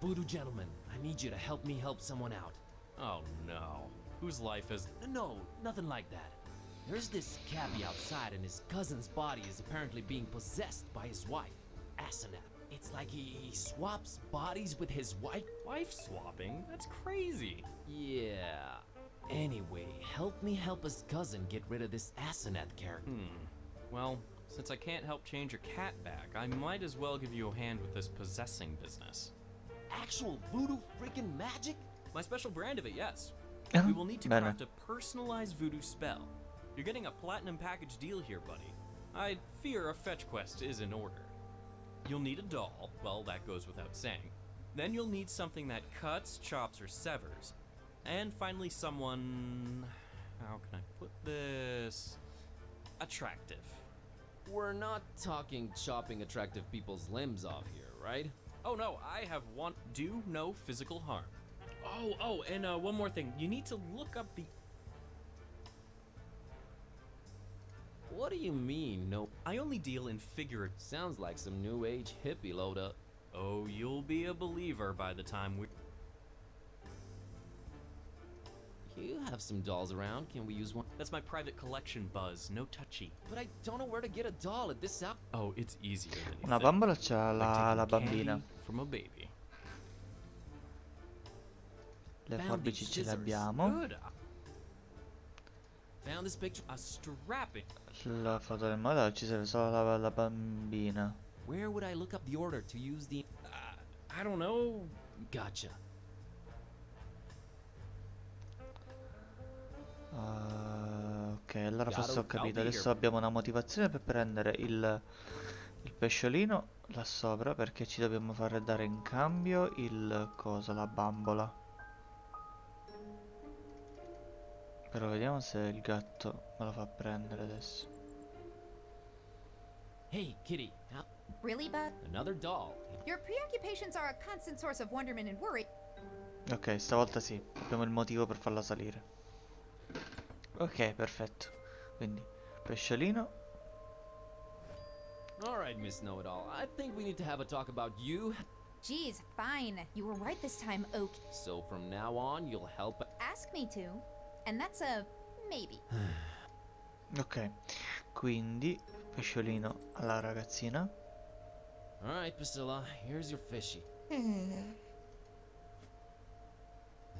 Voodoo gentleman, I need you to help me help someone out. Oh no. Whose life is... No, nothing like that. There's this cabbie outside and his cousin's body is apparently being possessed by his wife, Asenath. It's like he swaps bodies with his wife. Wife swapping? That's crazy. Yeah. Anyway, help me help his cousin get rid of this Asenath character. Well, since I can't help change your cat back, I might as well give you a hand with this possessing business. Actual voodoo freaking magic? My special brand of it, yes. We will need to craft a personalized voodoo spell. You're getting a platinum package deal here, buddy. I fear a fetch quest is in order. You'll need a doll, well, that goes without saying. Then you'll need something that cuts, chops, or severs. And finally someone... how can I put this? Attractive. We're not talking chopping attractive people's limbs off here, right? Oh no, I have one. Do no physical harm. Oh, and one more thing. You need to look up the... What do you mean, no? I only deal in figurative. Sounds like some new age hippie load up. Oh, you'll be a believer by the time we. You have some dolls around. Can we use one? That's my private collection, Buzz. No touchy. But I don't know where to get a doll at this hour. Oh, it's easier than you Una think. bambola c'ha Like la taking bambina. candy from a baby. Le Found forbici these ce le Scissors. abbiamo. Good. Found this picture. A strapping. La foto del modello ci serve solo la bambina. Where would I look up the order to use the... I don't know. Gotcha. Ok, allora Got forse ho it. capito. I'll be Adesso here. abbiamo una motivazione per prendere il pesciolino là sopra, perché ci dobbiamo fare dare in cambio il cosa, la bambola. Però vediamo se il gatto me lo fa prendere adesso. Hey, kitty. Really, Bud? Another doll. Your preoccupations are a constant source of wonderment and worry. Ok, stavolta sì, abbiamo il motivo per farla salire. Ok, perfetto. Quindi, pesciolino. All right, Miss Know-It-All. I think we need to have a talk about you. Geez, fine. You were right this time, Oak. So from now on, you'll help... Ask me to. And that's a maybe. Ok, quindi pesciolino alla ragazzina. All right, Priscilla. Here's your fishy.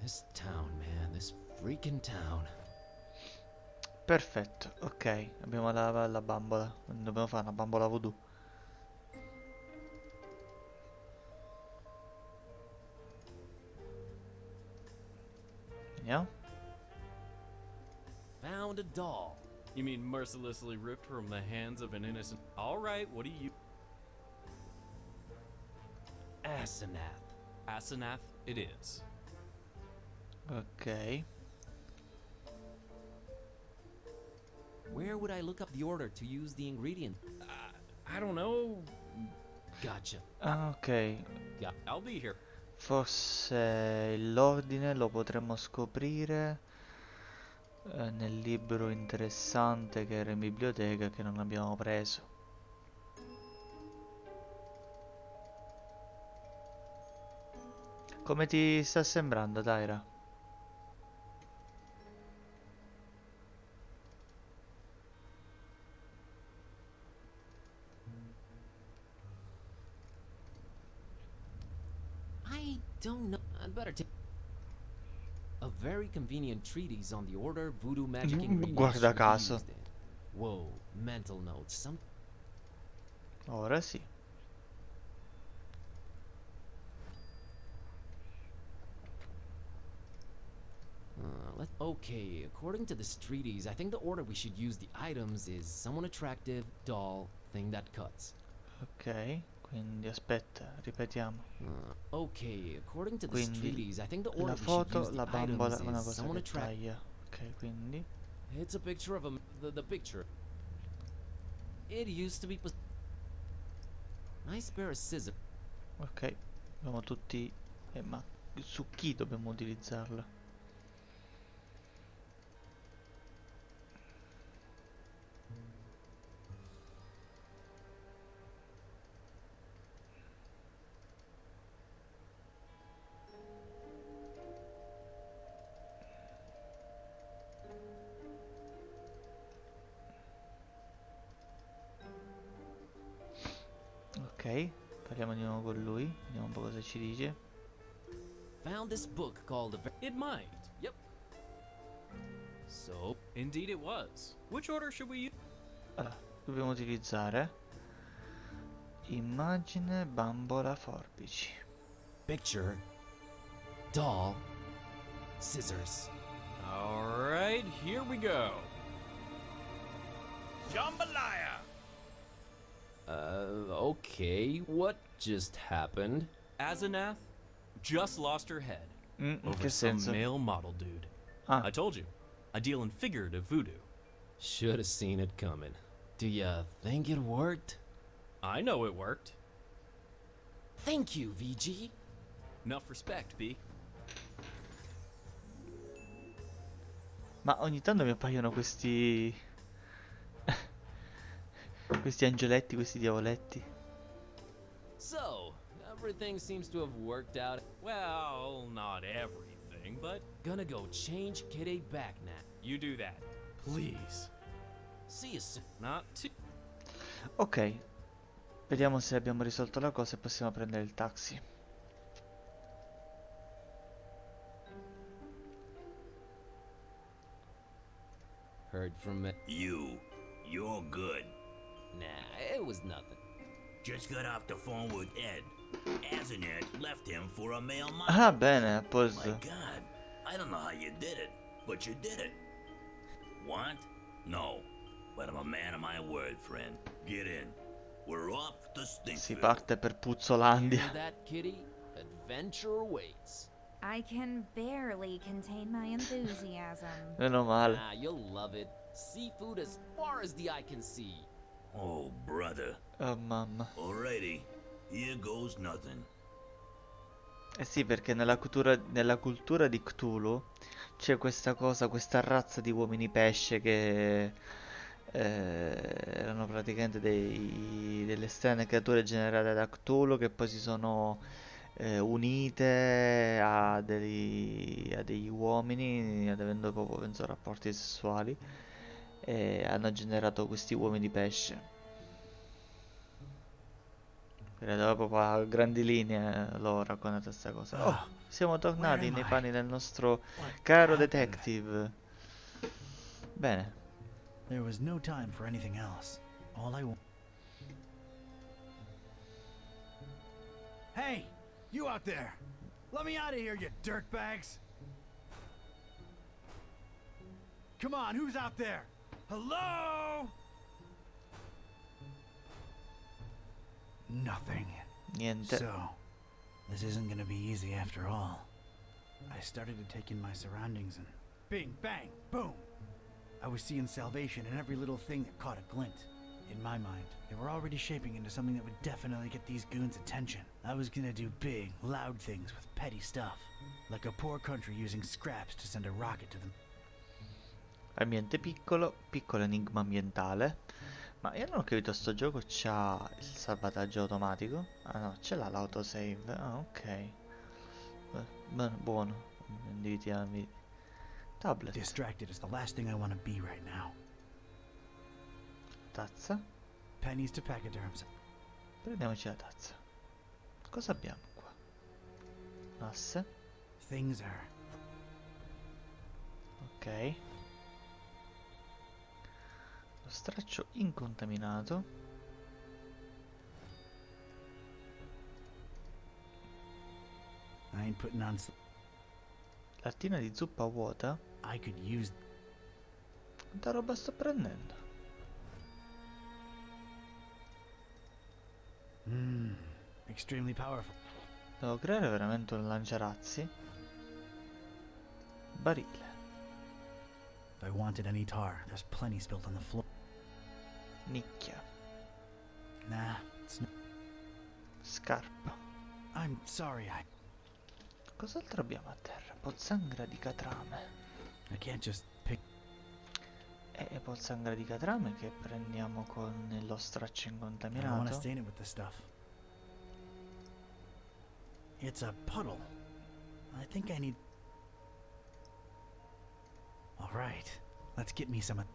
This town, man. This freaking town. Perfetto, ok, abbiamo la bambola. Dobbiamo fare una bambola voodoo. Vediamo. Found a doll. You mean mercilessly ripped from the hands of an innocent? All right, what do you? Asenath. Asenath, it is. Ok. Where would I look up the order to use the ingredient? I don't know. Gotcha. Ah, ok. I'll be here. Forse l'ordine lo potremmo scoprire nel libro interessante che era in biblioteca che non abbiamo preso. Come ti sta sembrando, Tyra? I don't know. I'd better take a very convenient treatise on the order voodoo magic ingredients. Guarda should be caso. used in. Whoa, mental notes. Some. Ora sì. Okay, according to this treatise, I think the order we should use the items is someone attractive, doll, thing that cuts. Ok, quindi aspetta, ripetiamo. Okay, according to this Quindi treatise, I think the order la we should foto, use la the bambola items è una is cosa someone che attractive. taglia. Ok, quindi It's a picture of the picture. It used to be. Nice pair of scissors. ok, abbiamo tutti. Ma su chi dobbiamo utilizzarla? Ok, parliamo di nuovo con lui, vediamo un po' cosa ci dice. Found this book called It might. Yep. So, Indeed, it was. Which order should we use? Allora, dobbiamo utilizzare immagine bambola forbici. picture, doll, scissors. All right, here we go. Jambalaya. Okay, what just happened? Asenath just lost her head In over che some senso? male model dude. Ah, I told you, I deal in figurative voodoo. Should have seen it coming. Do ya think it worked? I know it worked. Thank you, VG. Enough respect, B. ma ogni tanto mi appaiono questi Questi angioletti, questi diavoletti. So, everything seems to have worked out. Well, not everything, but Gonna go change Kitty back now. you do that, please. See you soon. Not too. Ok. Vediamo se abbiamo risolto la cosa e possiamo prendere il taxi. Heard from it. You're good. Nah, it was nothing. Just got off the phone with Ed. Azanet left him for a male model. Ah, bene, a My posto. God, I don't know how you did it, but you did it. Want? No, but I'm a man of my word, friend. Get in. We're off to Si Stinkville. parte per Hear Puzzolandia. that, Kitty? Adventure awaits. I can barely contain my enthusiasm. Meno male. Ah, you'll love it. Seafood as far as the eye can see. Oh, brother. Oh mamma. Alrighty, here goes nothing. Eh sì, perché nella cultura di Cthulhu c'è questa cosa, questa razza di uomini pesce che erano praticamente delle strane creature generate da Cthulhu che poi si sono unite a degli uomini, avendo proprio, penso, rapporti sessuali e hanno generato questi uomini pesce. Credo proprio a grandi linee l'ho raccontata questa cosa. Oh, siamo tornati nei panni del nostro caro detective. Bene. There was no time for anything else. All I want. Hey, you out there! Let me out of here, you dirtbags! Come on, who's out there? Hello? Nothing. Niente. So, this isn't gonna be easy after all. I started to take in my surroundings and bing, bang, boom! I was seeing salvation in every little thing that caught a glint. In my mind, they were already shaping into something that would definitely get these goons' attention. I was gonna do big, loud things with petty stuff. Like a poor country using scraps to send a rocket to them. Ambiente piccolo, piccolo enigma ambientale. Ma io non ho capito, sto gioco c'ha il salvataggio automatico? Ah no, ce l'ha l'autosave. Ah, ok. Bene, buono. Invitiami. Tablet. Distracted is the last thing I want to be right now. Tazza. Pennies to pachyderms. Prendiamoci la tazza. Cosa abbiamo qua? Asse. Things are. Ok. Lo straccio incontaminato. I ain't putting on. Lattina di zuppa vuota. I could use. Quanta roba sto prendendo? Extremely powerful. Devo creare veramente un lanciarazzi. Barile. If I wanted any tar, there's plenty spilled on the floor. Nicchia. Nah, it's not. Scarpa. I'm sorry, Cos'altro abbiamo a terra? Pozzanghera di catrame. I can't just pick. E pozzanghera di catrame che prendiamo con lo straccio I don't want to incontaminato. stain it with this stuff. It's a puddle. I think I need. Alright, let's get me some.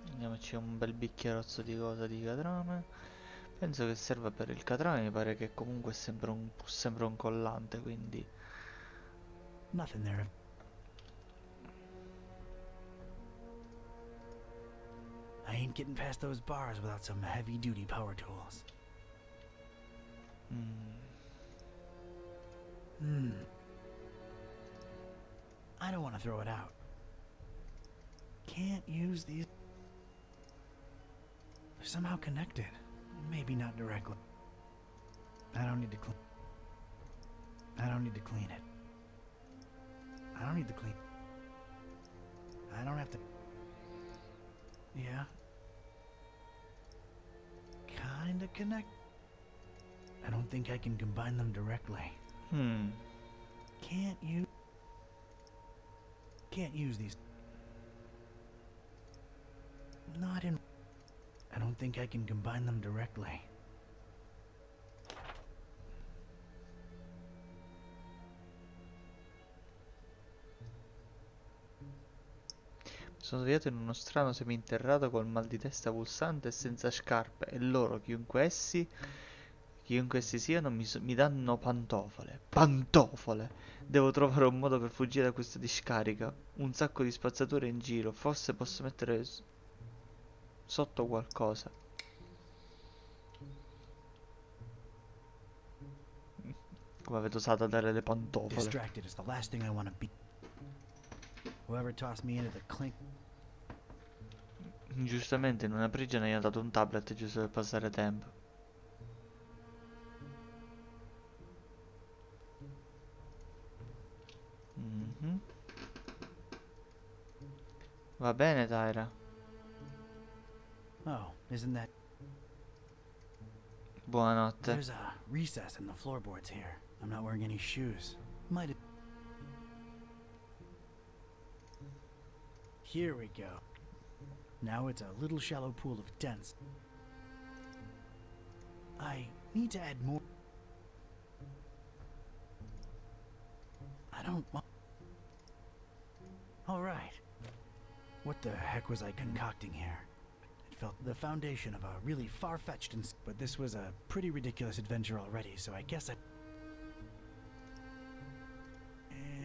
Prendiamoci un bel bicchierozzo di cosa di catrame. Penso che serva per il catrame, mi pare che comunque è sempre un collante, quindi. Nothing there. I ain't getting past those bars without some heavy duty power tools. I don't want to throw it out. Can't use these. They're somehow connected. Maybe not directly. I don't need to clean. I don't need to clean it. I don't need to clean. I don't have to. Yeah. Kinda connect. I don't think I can combine them directly. Can't use these. Not in. I don't think I can combine them directly. Sono svegliato in uno strano seminterrato col mal di testa pulsante e senza scarpe e loro, chiunque essi siano, mi danno pantofole. Pantofole! Devo trovare un modo per fuggire da questa discarica. Un sacco di spazzature in giro, forse posso mettere sotto qualcosa. Come avete osato a dare le pantofole? Distracted is the last thing I want to be. Whoever tossed me into the clink. Giustamente in una prigione gli ha dato un tablet giusto per passare tempo. Va bene, Tyra. Oh, isn't that? Buonanotte. There's a recess in the floorboards here. I'm not wearing any shoes. Might have. Here we go. Now it's a little shallow pool of dents. I need to add more. I don't want. All right. What the heck was I concocting here? It felt the foundation of a really far-fetched but this was a pretty ridiculous adventure already, so I guess I...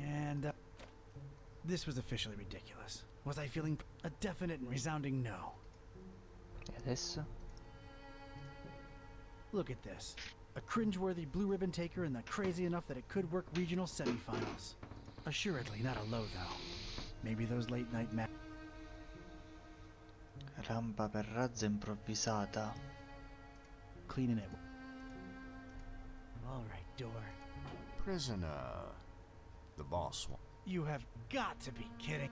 And this was officially ridiculous. Was I feeling a definite and resounding no? E adesso? Look at this. A cringeworthy blue ribbon taker and the crazy enough that it could work regional semifinals. Assuredly not a low though. Maybe those late night Rampa per razza improvvisata. Cleaning it. All right, door. Prisoner. The boss one. You have got to be kidding.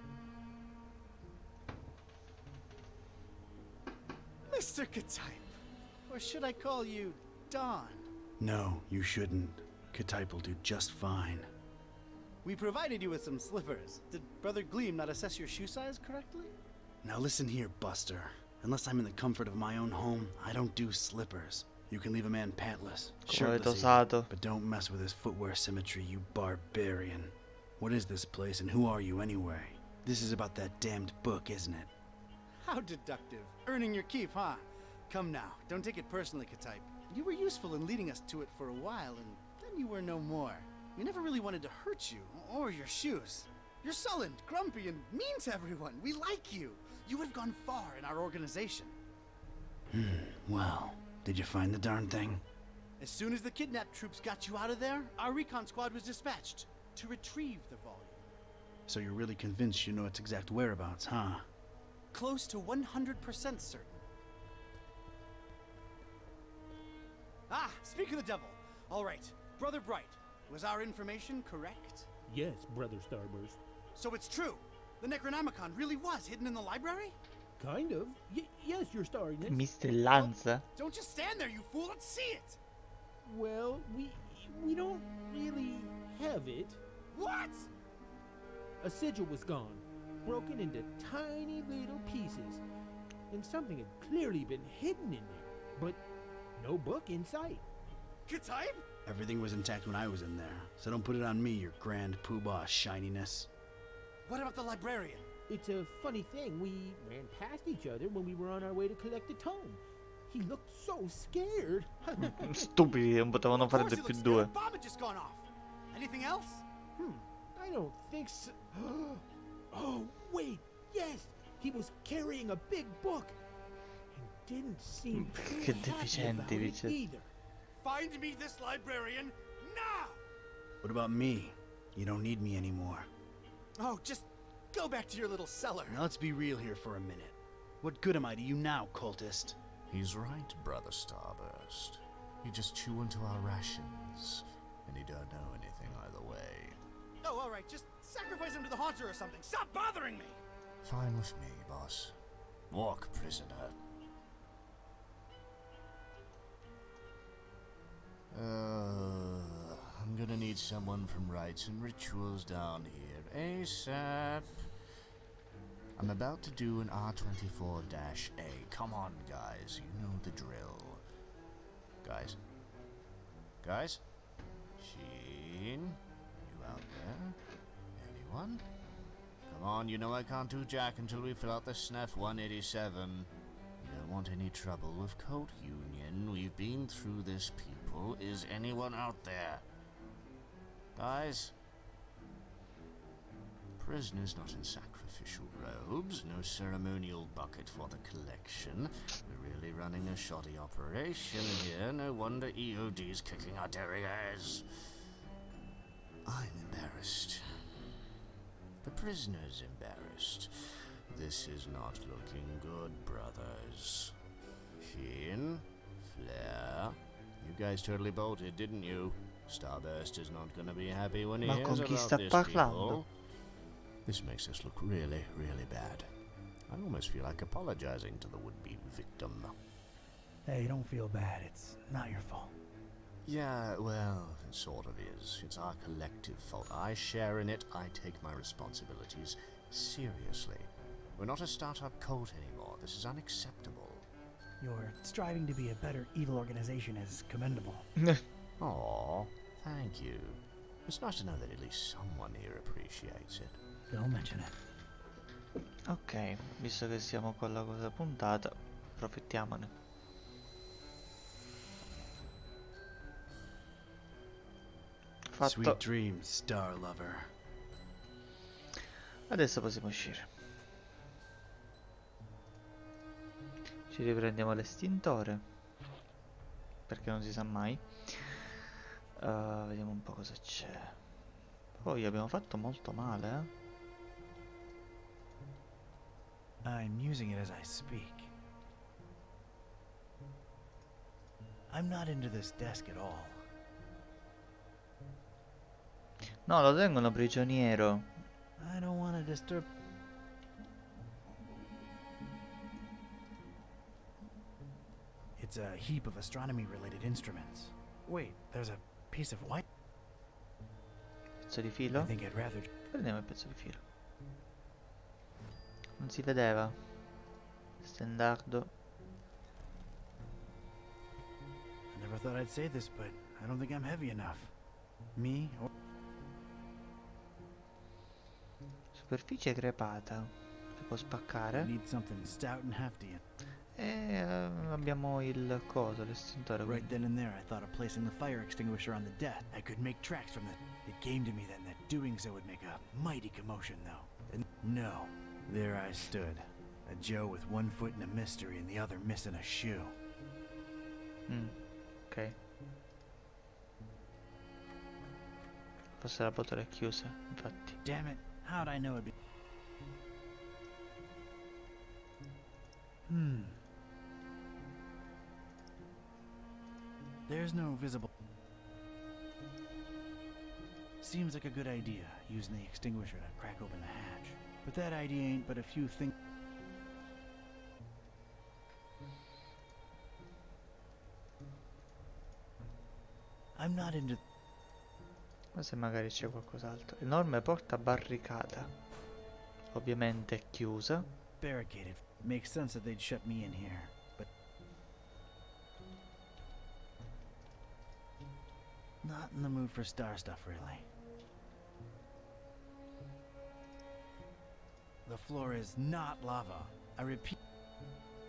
Mr. Katype. Or should I call you Don? No, you shouldn't. Katype will do just fine. We provided you with some slippers. Did Brother Gleam not assess your shoe size correctly? Now listen here, Buster. Unless I'm in the comfort of my own home, I don't do slippers. You can leave a man pantless, shirtless even, but don't mess with his footwear symmetry, you barbarian. What is this place and who are you anyway? This is about that damned book, isn't it? How deductive. Earning your keep, huh? Come now, don't take it personally, Katype. You were useful in leading us to it for a while, and then you were no more. We never really wanted to hurt you, or your shoes. You're sullen, grumpy, and mean to everyone. We like you. You would have gone far in our organization. Well, did you find the darn thing? As soon as the kidnap troops got you out of there, our recon squad was dispatched to retrieve the volume. So you're really convinced you know its exact whereabouts, huh? Close to 100% certain. Ah, speak of the devil. All right, Brother Bright, was our information correct? Yes, Brother Starburst. So it's true. The Necronomicon really was hidden in the library? Kind of. Yes, Your Starriness. Mr. Lanza. Don't just stand there, you fool. Let's see it. Well, we don't really have it. What? A sigil was gone, broken into tiny little pieces, and something had clearly been hidden in there, but no book in sight. Katype? Everything was intact when I was in there, so don't put it on me, your grand poobah shininess. What about the librarian? It's a funny thing. We ran past each other when we were on our way to collect the tome. He looked so scared. Stupidi, non potevano fare del più due. The bomb had just gone off. Anything else? I don't think so. Oh, wait. Yes, he was carrying a big book. And didn't seem Che too happy deficiente, about it Richard. either. Find me this librarian now! What about me? You don't need me anymore. Oh, just go back to your little cellar. Now let's be real here for a minute. What good am I to you now, cultist? He's right, Brother Starburst. You just chew into our rations, and you don't know anything either way. Oh, all right, just sacrifice him to the Haunter or something. Stop bothering me! Fine with me, boss. Walk, prisoner. I'm gonna need someone from Rites and Rituals down here ASAP. I'm about to do an R24-A. Come on, guys. You know the drill. Guys? Guys? Sheen? You out there? Anyone? Come on, you know I can't do jack until we fill out the SNF 187. You don't want any trouble with Code Union. We've been through this, people. Is anyone out there? Guys? Prisoners not in sacrificial robes, no ceremonial bucket for the collection. We're really running a shoddy operation here. No wonder EOD's kicking our derrieres. I'm embarrassed. The prisoner's embarrassed. This is not looking good, brothers. Sheen, Flair, you guys totally bolted, didn't you? Starburst is not gonna be happy when he hears about this, people. This makes us look really, really bad. I almost feel like apologizing to the would-be victim. Hey, don't feel bad. It's not your fault. Yeah, well, it sort of is. It's our collective fault. I share in it. I take my responsibilities seriously. We're not a startup cult anymore. This is unacceptable. Your striving to be a better evil organization is commendable. Aw, thank you. It's nice to know that at least someone here appreciates it. Don't mention it. Ok, visto che siamo con la cosa puntata, approfittiamone. Fatto. Sweet dreams, Star Lover. Adesso possiamo uscire. Ci riprendiamo l'estintore, perché non si sa mai. Vediamo un po' cosa c'è. Poi abbiamo fatto molto male, eh? I'm using it as I speak. I'm not into this desk at all. No, lo tengono prigioniero. I don't want to disturb. It's a heap of astronomy-related instruments. Wait, there's a piece of what? Pezzo di filo? I think I'd rather. Prendiamo il pezzo di filo. Non si vedeva. Stendardo. I never thought I'd say this, but I don't think I'm heavy enough. Me or... Superficie crepata. Si può spaccare. I need something stout and hefty. E abbiamo il coso, l'estintore. Right then and there, I thought of placing the fire extinguisher on the deck. I could make tracks from it. It came to me then that doing so would make a mighty commotion, though. And no, there I stood, a Joe with one foot in a mystery and the other missing a shoe. Ok. Forse la botola è chiusa, infatti. Damn it, how'd I know it'd be... There's no visible... Seems like a good idea, using the extinguisher to crack open the hatch. But that idea ain't but a few things... I'm not into... Ma se magari c'è qualcos'altro. Enorme porta barricata. Ovviamente è chiusa. Barricaded. Makes sense that they'd shut me in here, but... Not in the mood for star stuff, really. The floor is not lava. I repeat...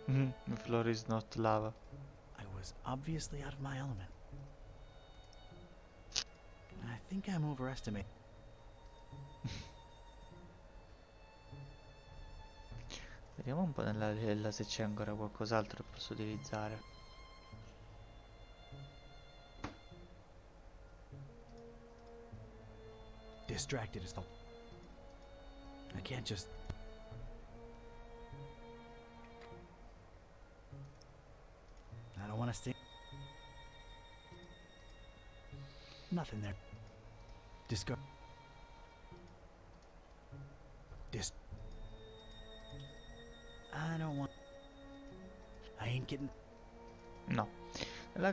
The floor is not lava. I was obviously out of my element. I think I'm overestimating. Vediamo un po' nella cella se c'è ancora qualcos'altro che posso utilizzare. Distracted as the... I can't just... I don't want to stay... Nothing there. Discard... I don't want... I ain't getting... No. Nella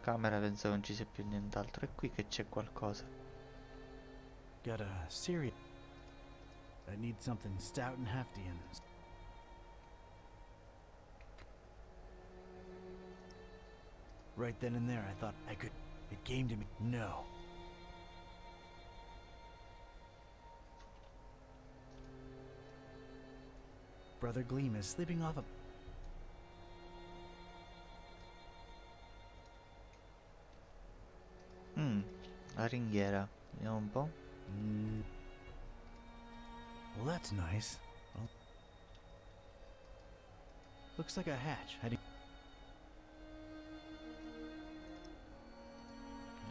camera penso non ci sia più nient'altro. È qui che c'è qualcosa. Got a serious... I need something stout and hefty and... Right then and there, I thought I could... It came to me. No. Brother Gleam is sleeping off a... La ringhiera. Vediamo un po'. Well, that's nice. Well, looks like a hatch heading...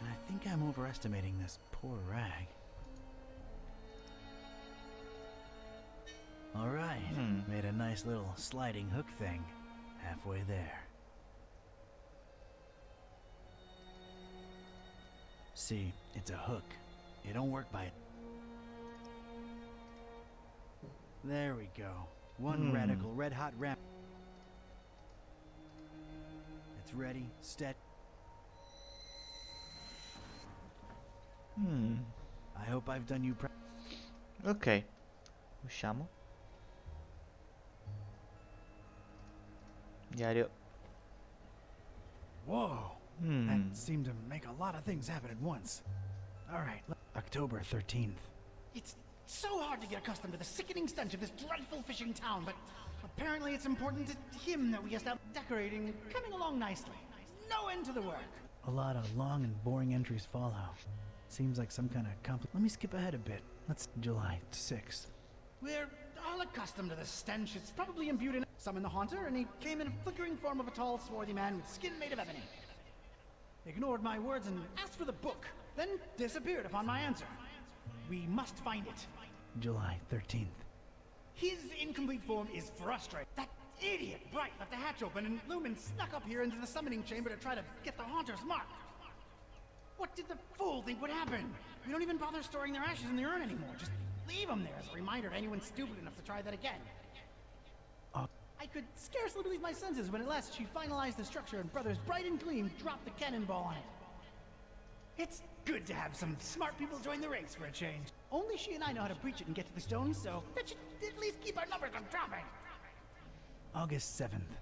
I think I'm overestimating this poor rag. All right, made a nice little sliding hook thing halfway there. See, it's a hook. It don't work by it. There we go. One radical red-hot ram. It's ready, steady. I hope I've done you Ok. Usciamo. Diario. Whoa. That seemed to make a lot of things happen at once. All right, October 13th. It's so hard to get accustomed to the sickening stench of this dreadful fishing town, but apparently it's important to him that we start decorating and coming along nicely. No end to the work. A lot of long and boring entries follow. Seems like some kind of Let me skip ahead a bit. Let's July 6th. We're all accustomed to the stench. It's probably imbued in some in the haunter, and he came in a flickering form of a tall, swarthy man with skin made of ebony. Ignored my words and asked for the book, then disappeared upon my answer. We must find it. July 13th. His incomplete form is frustrating. That idiot Bright left the hatch open, and Lumen snuck up here into the summoning chamber to try to get the haunter's mark. What did the fool think would happen? We don't even bother storing their ashes in the urn anymore. Just leave them there as a reminder to anyone stupid enough to try that again. I could scarcely believe my senses when at last she finalized the structure and Brothers Bright and Gleam dropped the cannonball on it. It's good to have some smart people join the ranks for a change. Only she and I know how to breach it and get to the stones, so that should at least keep our numbers from dropping. August 7th.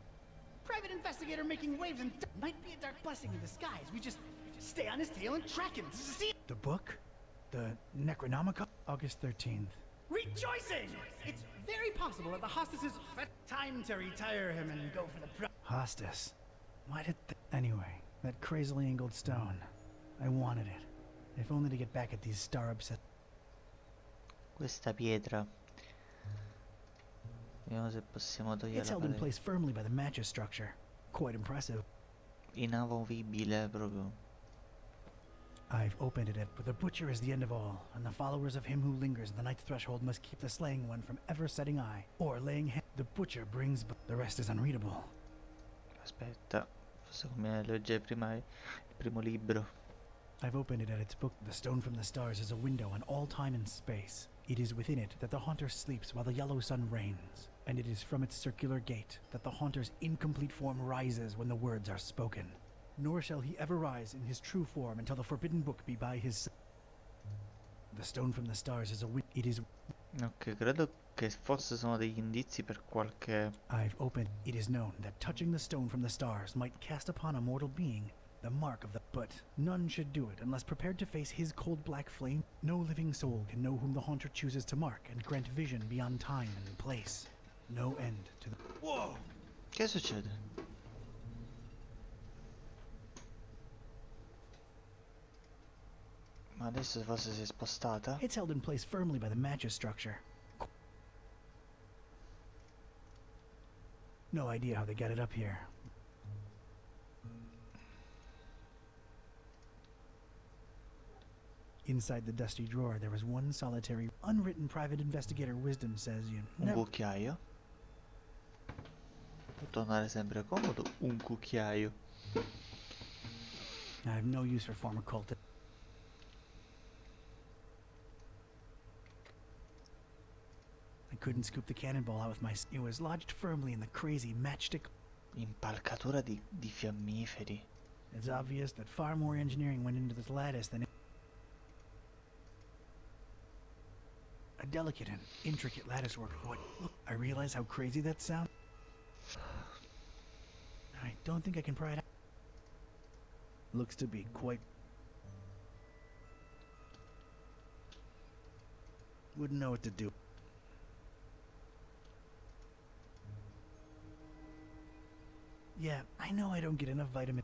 Private investigator making waves and might be a dark blessing in disguise. We just stay on his tail and track him to see The book? The Necronomicon? August 13th. rejoicing! It's very possible that the hostesses time to retire him and go for the Hostas. Why did Anyway, that crazily angled stone. I wanted it. If only to get back at these star upset. Questa pietra. Vediamo se possiamo It's toglierla. held in place firmly by the matches structure. Quite impressive. Inamovibile proprio. I've opened it, but the butcher is the end of all, and the followers of him who lingers in the night's threshold must keep the slaying one from ever setting eye, or laying hand. The butcher brings, but the rest is unreadable. Aspetta, forse come legge prima il primo libro. I've opened it at its book. The stone from the stars is a window on all time and space. It is within it that the haunter sleeps while the yellow sun reigns, and it is from its circular gate that the haunter's incomplete form rises when the words are spoken. Nor shall he ever rise in his true form until the forbidden book be by his side. The stone from the stars is a it is. Ok, credo che forse sono degli indizi per qualche... I've opened. It is known that touching the stone from the stars might cast upon a mortal being the mark of the... But none should do it unless prepared to face his cold black flame. No living soul can know whom the haunter chooses to mark and grant vision beyond time and place. No end to the... Whoa! Che succede? Ma adesso forse si è spostata? It's held in place firmly by the matches structure. No idea how they got it up here. Inside the dusty drawer, there was one solitary, unwritten private investigator wisdom says you Un cucchiaio. Può tornare sempre comodo un cucchiaio. I have no use for former cult. I couldn't scoop the cannonball out with my... It was lodged firmly in the crazy matchstick... Impalcatura di fiammiferi. It's obvious that far more engineering went into this lattice than... A delicate and intricate lattice work. What? Look, I realize how crazy that sounds. I don't think I can pry it out. Looks to be quite... Wouldn't know what to do. Yeah, I know I don't get enough vitamin.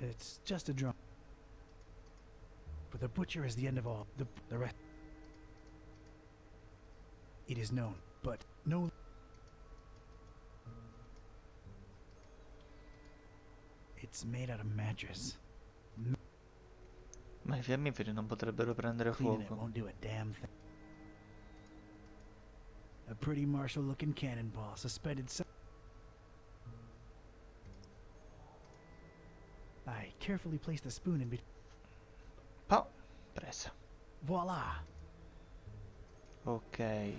It's just a drum. But the butcher is the end of all. The rest. It is known, but no. It's made out of mattress. Ma I fiammiferi non potrebbero prendere Cleaning it fuoco. won't do a damn thing. A pretty martial-looking cannonball suspended. I carefully place the spoon in between. Pau, presa. Voila! Ok.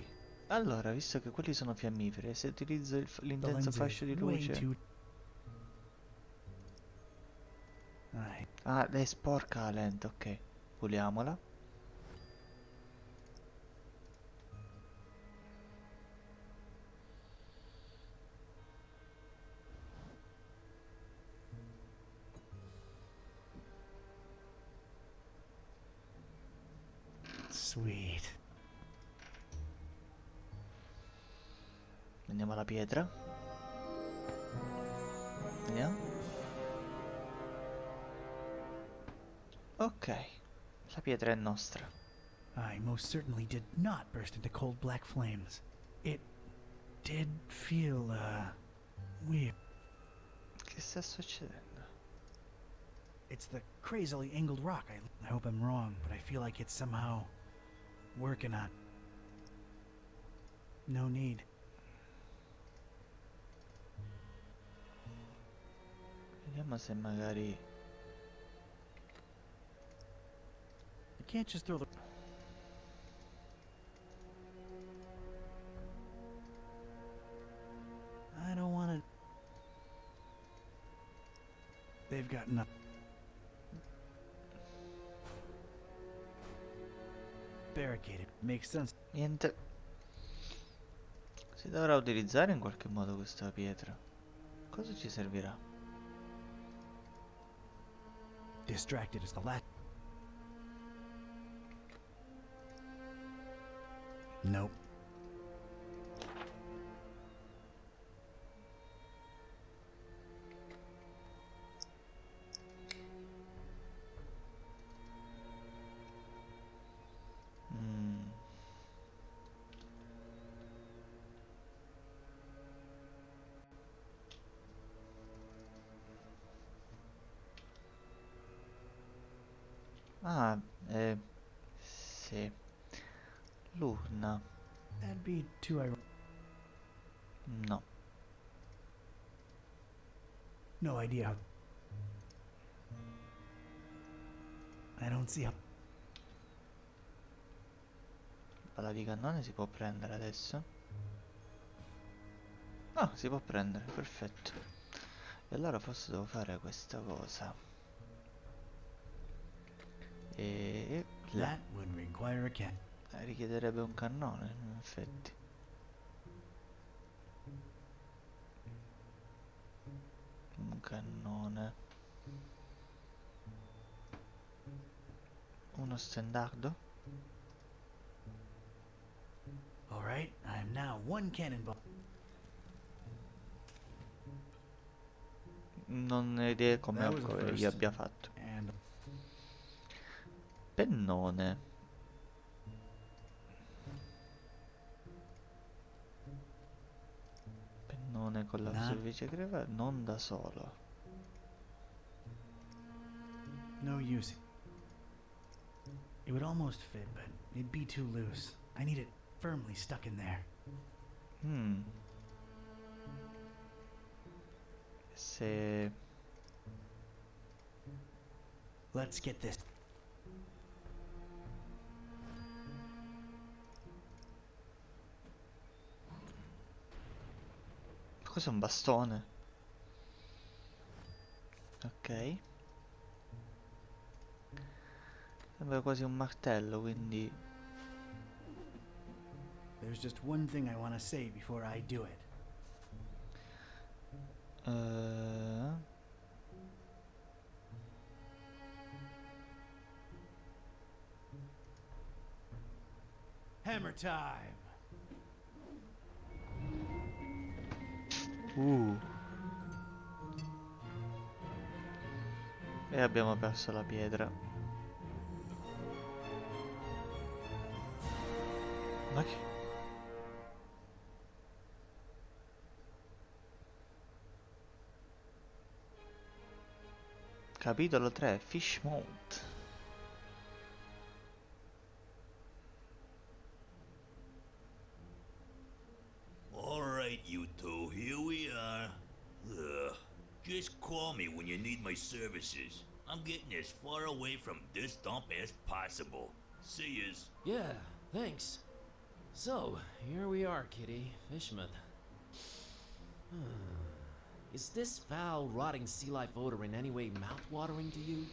Allora, visto che quelli sono fiammiferi, se utilizzo l'intenso fascio di luce... Ah, è sporca la lente, ok. Puliamola. Sweet. Andiamo alla pietra. Vediamo. Ok, la pietra è nostra. I most certainly did not burst into cold black flames. It did feel, weird. Che sta succedendo? It's the crazily angled rock. I hope I'm wrong, but I feel like it's somehow working on... No need. Vediamo se magari... I can't just throw the... I don't want to... They've got nothing. Barricaded. Makes sense. Niente. Si dovrà utilizzare in qualche modo questa pietra. Cosa ci servirà? Distracted as the last... Nope. Ah, sì. L'urna. That'd be too ironic. No. No idea how... I don't see how... Palla di cannone si può prendere adesso? Ah, si può prendere, perfetto. E allora forse devo fare questa cosa. E... That would require a cat. Richiederebbe un cannone, in effetti. Un cannone. Uno stendardo. Alright, I'm now one cannonball. Non ho idea come io abbia fatto. And... Pennone. Pennone con la superficie greva, non da solo. No use. It would almost fit, but it'd be too loose. I need it firmly stuck in there. Se... Let's get this. Cos'è un bastone? Ok. Sembra quasi un martello, quindi... There's just one thing I want to say before I do it. Hammer time! E abbiamo perso la pietra. Ma che... Capitolo 3, Fish Mount. Alright, you two, here we are. Ugh. Just call me when you need my services. I'm getting as far away from this dump as possible. See yous. Yeah, thanks. So, here we are, Kitty. Fishmouth. Is this foul, rotting sea life odor in any way mouth-watering to you?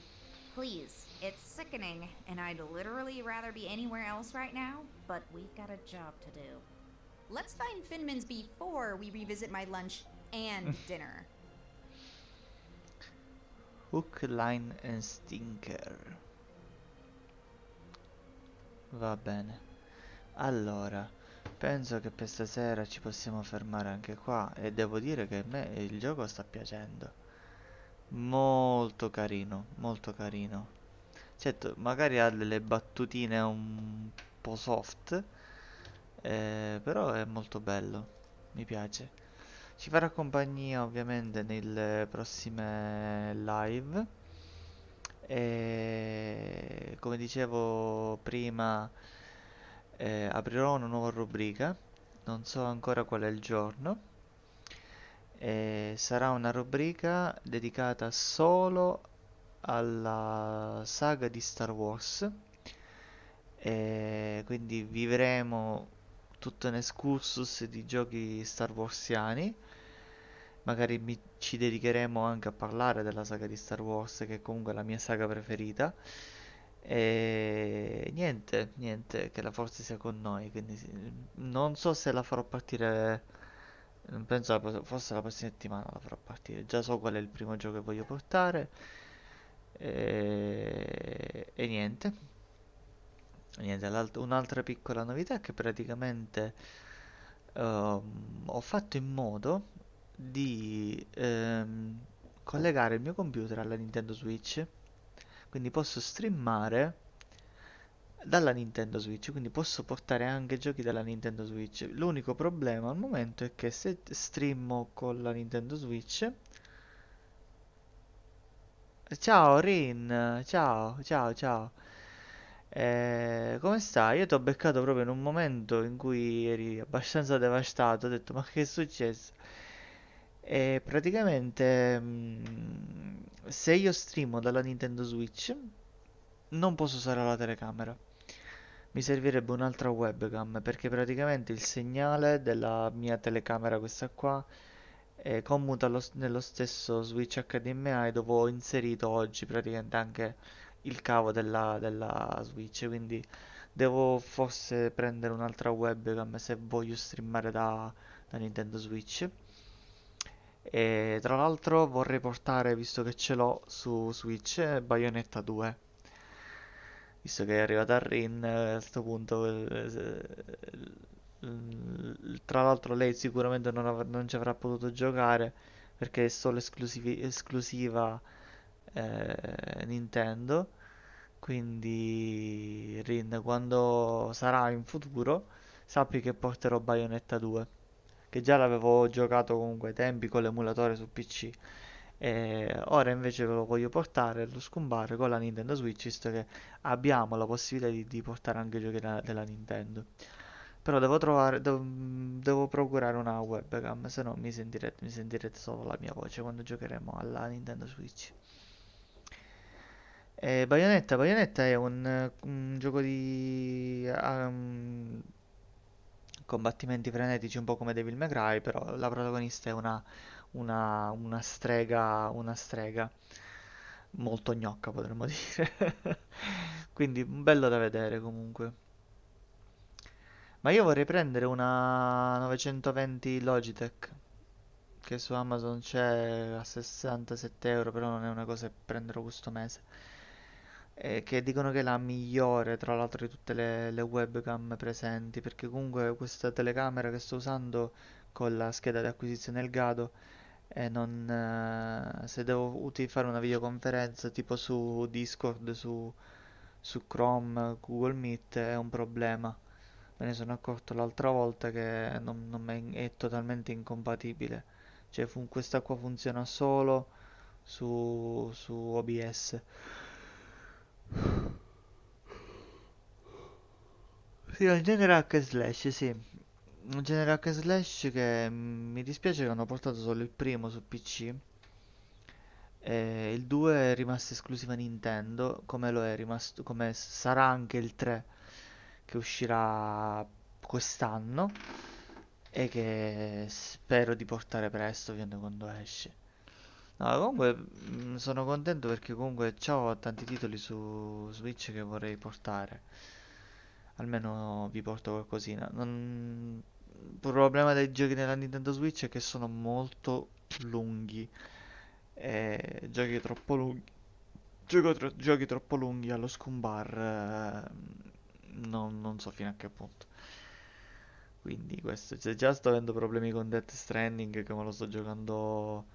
Please, it's sickening, and I'd literally rather be anywhere else right now, but we've got a job to do. Let's find Finman's before we revisit my lunch and dinner. Hook, line and stinker. Va bene. Allora, penso che per stasera ci possiamo fermare anche qua. E devo dire che a me il gioco sta piacendo. Molto carino, molto carino. Certo, magari ha delle battutine un po' soft, però è molto bello. Mi piace. Ci farà compagnia ovviamente nelle prossime live. E come dicevo prima, aprirò una nuova rubrica. Non so ancora qual è il giorno. E sarà una rubrica dedicata solo alla saga di Star Wars. E quindi vivremo tutto un excursus di giochi Star Warsiani. Magari ci dedicheremo anche a parlare della saga di Star Wars, che è comunque la mia saga preferita. E niente, niente, che la forza sia con noi. Quindi non so se la farò partire. Non penso, forse la prossima settimana la farò partire. Già so qual è il primo gioco che voglio portare. E niente. Niente, un'altra piccola novità è che praticamente ho fatto in modo di collegare il mio computer alla Nintendo Switch, quindi posso streamare dalla Nintendo Switch, quindi posso portare anche giochi dalla Nintendo Switch. L'unico problema al momento è che se streamo con la Nintendo Switch... Ciao Rin, ciao, ciao, ciao. Come stai? Io ti ho beccato proprio in un momento in cui eri abbastanza devastato. Ho detto, ma che è successo? E praticamente, se io streamo dalla Nintendo Switch, non posso usare la telecamera. Mi servirebbe un'altra webcam perché praticamente il segnale della mia telecamera, questa qua, commuta nello stesso Switch HDMI dove ho inserito oggi praticamente anche il cavo della Switch, quindi devo forse prendere un'altra webcam se voglio streamare da Nintendo Switch. E tra l'altro vorrei portare, visto che ce l'ho su Switch, Bayonetta 2. Visto che è arrivata a Rin, a questo punto, tra l'altro lei sicuramente non ci avrà potuto giocare perché è solo esclusiva Nintendo. Quindi Rin, quando sarà in futuro, sappi che porterò Bayonetta 2, che già l'avevo giocato comunque ai tempi con l'emulatore su PC. E ora invece ve lo voglio portare, lo scombare con la Nintendo Switch, visto che abbiamo la possibilità di portare anche giochi della Nintendo. Però devo procurare una webcam, se no mi sentirete solo la mia voce quando giocheremo alla Nintendo Switch. Bayonetta è un gioco di combattimenti frenetici, un po' come Devil May Cry, però la protagonista è una strega, una strega. molto gnocca potremmo dire. Quindi bello da vedere comunque. Ma io vorrei prendere una 920 Logitech, che su Amazon c'è a 67 euro, però non è una cosa che prenderò questo mese. Che dicono che è la migliore, tra l'altro, di tutte le webcam presenti, perché comunque questa telecamera che sto usando con la scheda di acquisizione Elgato, e non, se devo fare una videoconferenza tipo su Discord, su Chrome, Google Meet, è un problema. Me ne sono accorto l'altra volta che è totalmente incompatibile. Cioè, questa qua funziona solo su OBS. Sì, il genere hack and slash, sì. Un genere hack and slash che mi dispiace che hanno portato solo il primo su PC. E il 2 è rimasto esclusiva Nintendo, come lo è rimasto, come sarà anche il 3 che uscirà quest'anno e che spero di portare presto, ovviamente quando esce. No, comunque sono contento perché comunque ho tanti titoli su Switch che vorrei portare. Almeno vi porto qualcosina. Il problema dei giochi della Nintendo Switch è che sono molto lunghi. E giochi troppo lunghi. Giochi troppo lunghi allo scumbar. Non so fino a che punto. Quindi questo. Cioè, già sto avendo problemi con Death Stranding che me lo sto giocando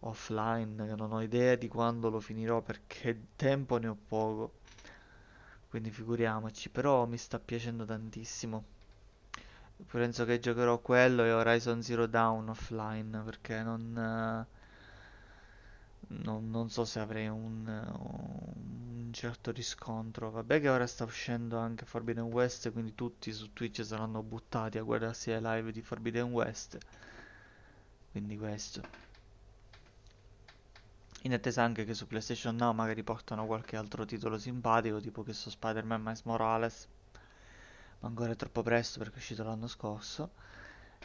offline, che non ho idea di quando lo finirò perché tempo ne ho poco. Quindi figuriamoci, però mi sta piacendo tantissimo. Penso che giocherò quello e Horizon Zero Dawn offline perché non so se avrei un certo riscontro. Vabbè che ora sta uscendo anche Forbidden West, quindi tutti su Twitch saranno buttati a guardarsi le live di Forbidden West. Quindi questo. In attesa anche che su PlayStation Now magari portano qualche altro titolo simpatico, tipo che so Spider-Man Miles Morales, ma ancora è troppo presto perché è uscito l'anno scorso.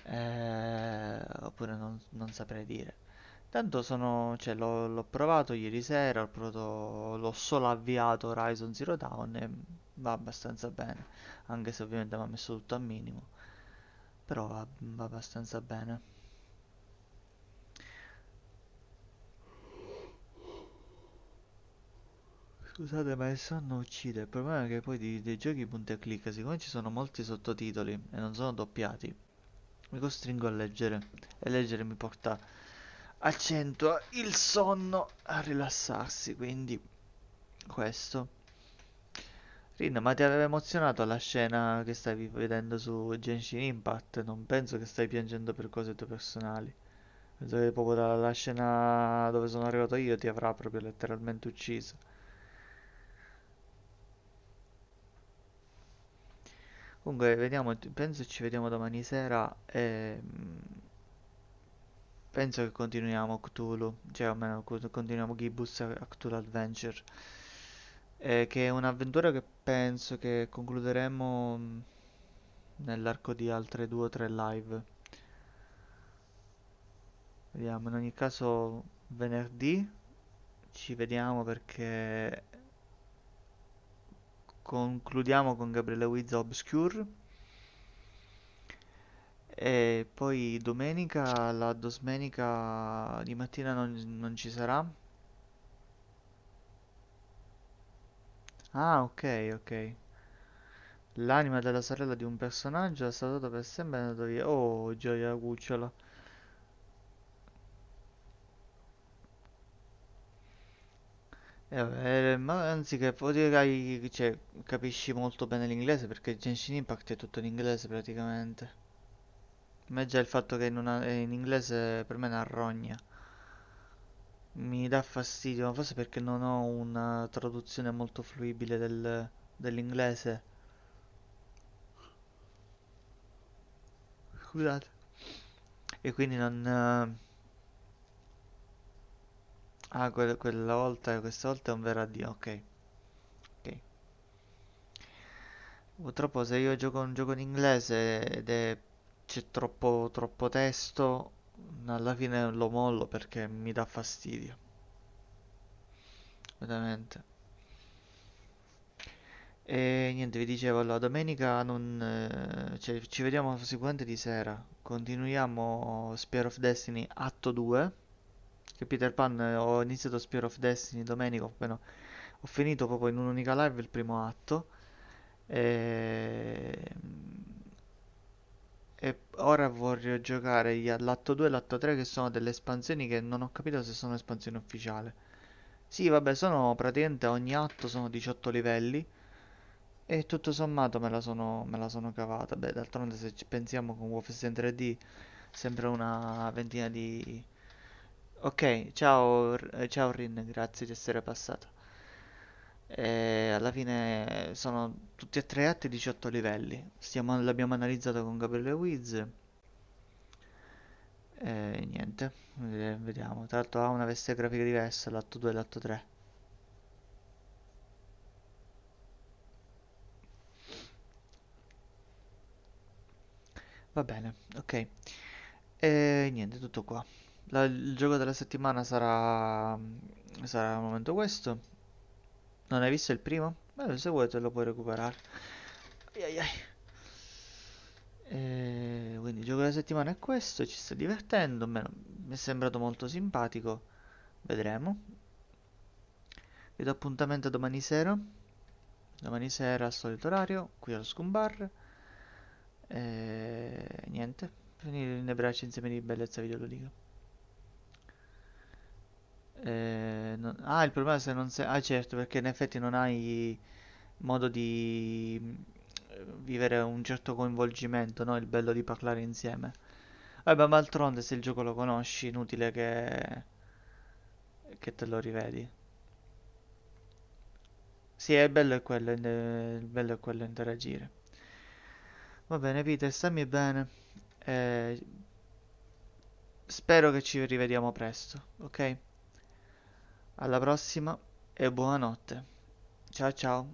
Oppure non saprei dire. Tanto cioè, l'ho provato ieri sera, l'ho solo avviato Horizon Zero Dawn e va abbastanza bene, anche se ovviamente mi ha messo tutto a minimo, però va abbastanza bene. Scusate, ma il sonno uccide. Il problema è che poi dei giochi punta e clicca, siccome ci sono molti sottotitoli e non sono doppiati, mi costringo a leggere. E leggere mi porta accentua il sonno a rilassarsi, quindi questo. Rin, ma ti aveva emozionato la scena che stavi vedendo su Genshin Impact? Non penso che stai piangendo per cose tue personali. Penso che proprio la scena dove sono arrivato io ti avrà proprio letteralmente ucciso. Comunque, vediamo, penso ci vediamo domani sera e penso che continuiamo Cthulhu, cioè almeno continuiamo Gibbous a Cthulhu Adventure, che è un'avventura che penso che concluderemo nell'arco di altre 2 o 3 live. Vediamo, in ogni caso venerdì ci vediamo perché concludiamo con Gabriele Wizza Obscure e poi domenica, la domenica di mattina non ci sarà. Ah, ok, ok. L'anima della sorella di un personaggio è salutata per sempre e è andato via. Oh, gioia cucciola. Ma anzi che vuol dire che cioè, capisci molto bene l'inglese perché Genshin Impact è tutto in inglese praticamente. A me già il fatto che è in inglese per me è una rogna. Mi dà fastidio, ma forse perché non ho una traduzione molto fruibile dell'inglese. Scusate. E quindi non... Ah, quella volta, questa volta è un vero addio, ok. Ok. Purtroppo se io gioco un gioco in inglese c'è troppo testo, alla fine lo mollo perché mi dà fastidio. completamente. E niente, vi dicevo, allora, domenica non, cioè, ci vediamo sicuramente di sera. Continuiamo Spear of Destiny atto 2. Che Peter Pan, ho iniziato Spear of Destiny domenica, appena ho finito proprio in un'unica live il primo atto. E, e ora voglio giocare l'atto 2 e l'atto 3 che sono delle espansioni che non ho capito se sono espansioni ufficiali. Sì, vabbè, sono praticamente ogni atto sono 18 livelli. E tutto sommato me la sono cavata. Beh, d'altronde se ci pensiamo con Wolfenstein 3D, sempre una ventina di... Ok, ciao, ciao Rin, grazie di essere passata. E alla fine sono tutti e tre atti 18 livelli. L'abbiamo analizzato con Gabriele Wiz. E niente, vediamo. Tra l'altro ha una veste grafica diversa, l'atto 2 e l'atto 3. Va bene, ok. E niente, tutto qua. Il gioco della settimana sarà al momento questo. Non hai visto il primo? Beh, se vuoi te lo puoi recuperare. Ai ai ai. Quindi il gioco della settimana è questo, ci sta divertendo, mi è sembrato molto simpatico. Vedremo. Vi do appuntamento domani sera. Domani sera al solito orario, qui allo Scumbar. E niente, finire in braccia insieme di bellezza videoludica. Il problema è se non sei... Ah, certo, perché in effetti non hai modo di vivere un certo coinvolgimento, no? Il bello di parlare insieme. Vabbè, ma d'altronde se il gioco lo conosci, inutile che te lo rivedi. Sì, il bello è quello interagire. Va bene, Peter, stammi bene. Eh, Spero che ci rivediamo presto, ok? Alla prossima e buonanotte. Ciao ciao.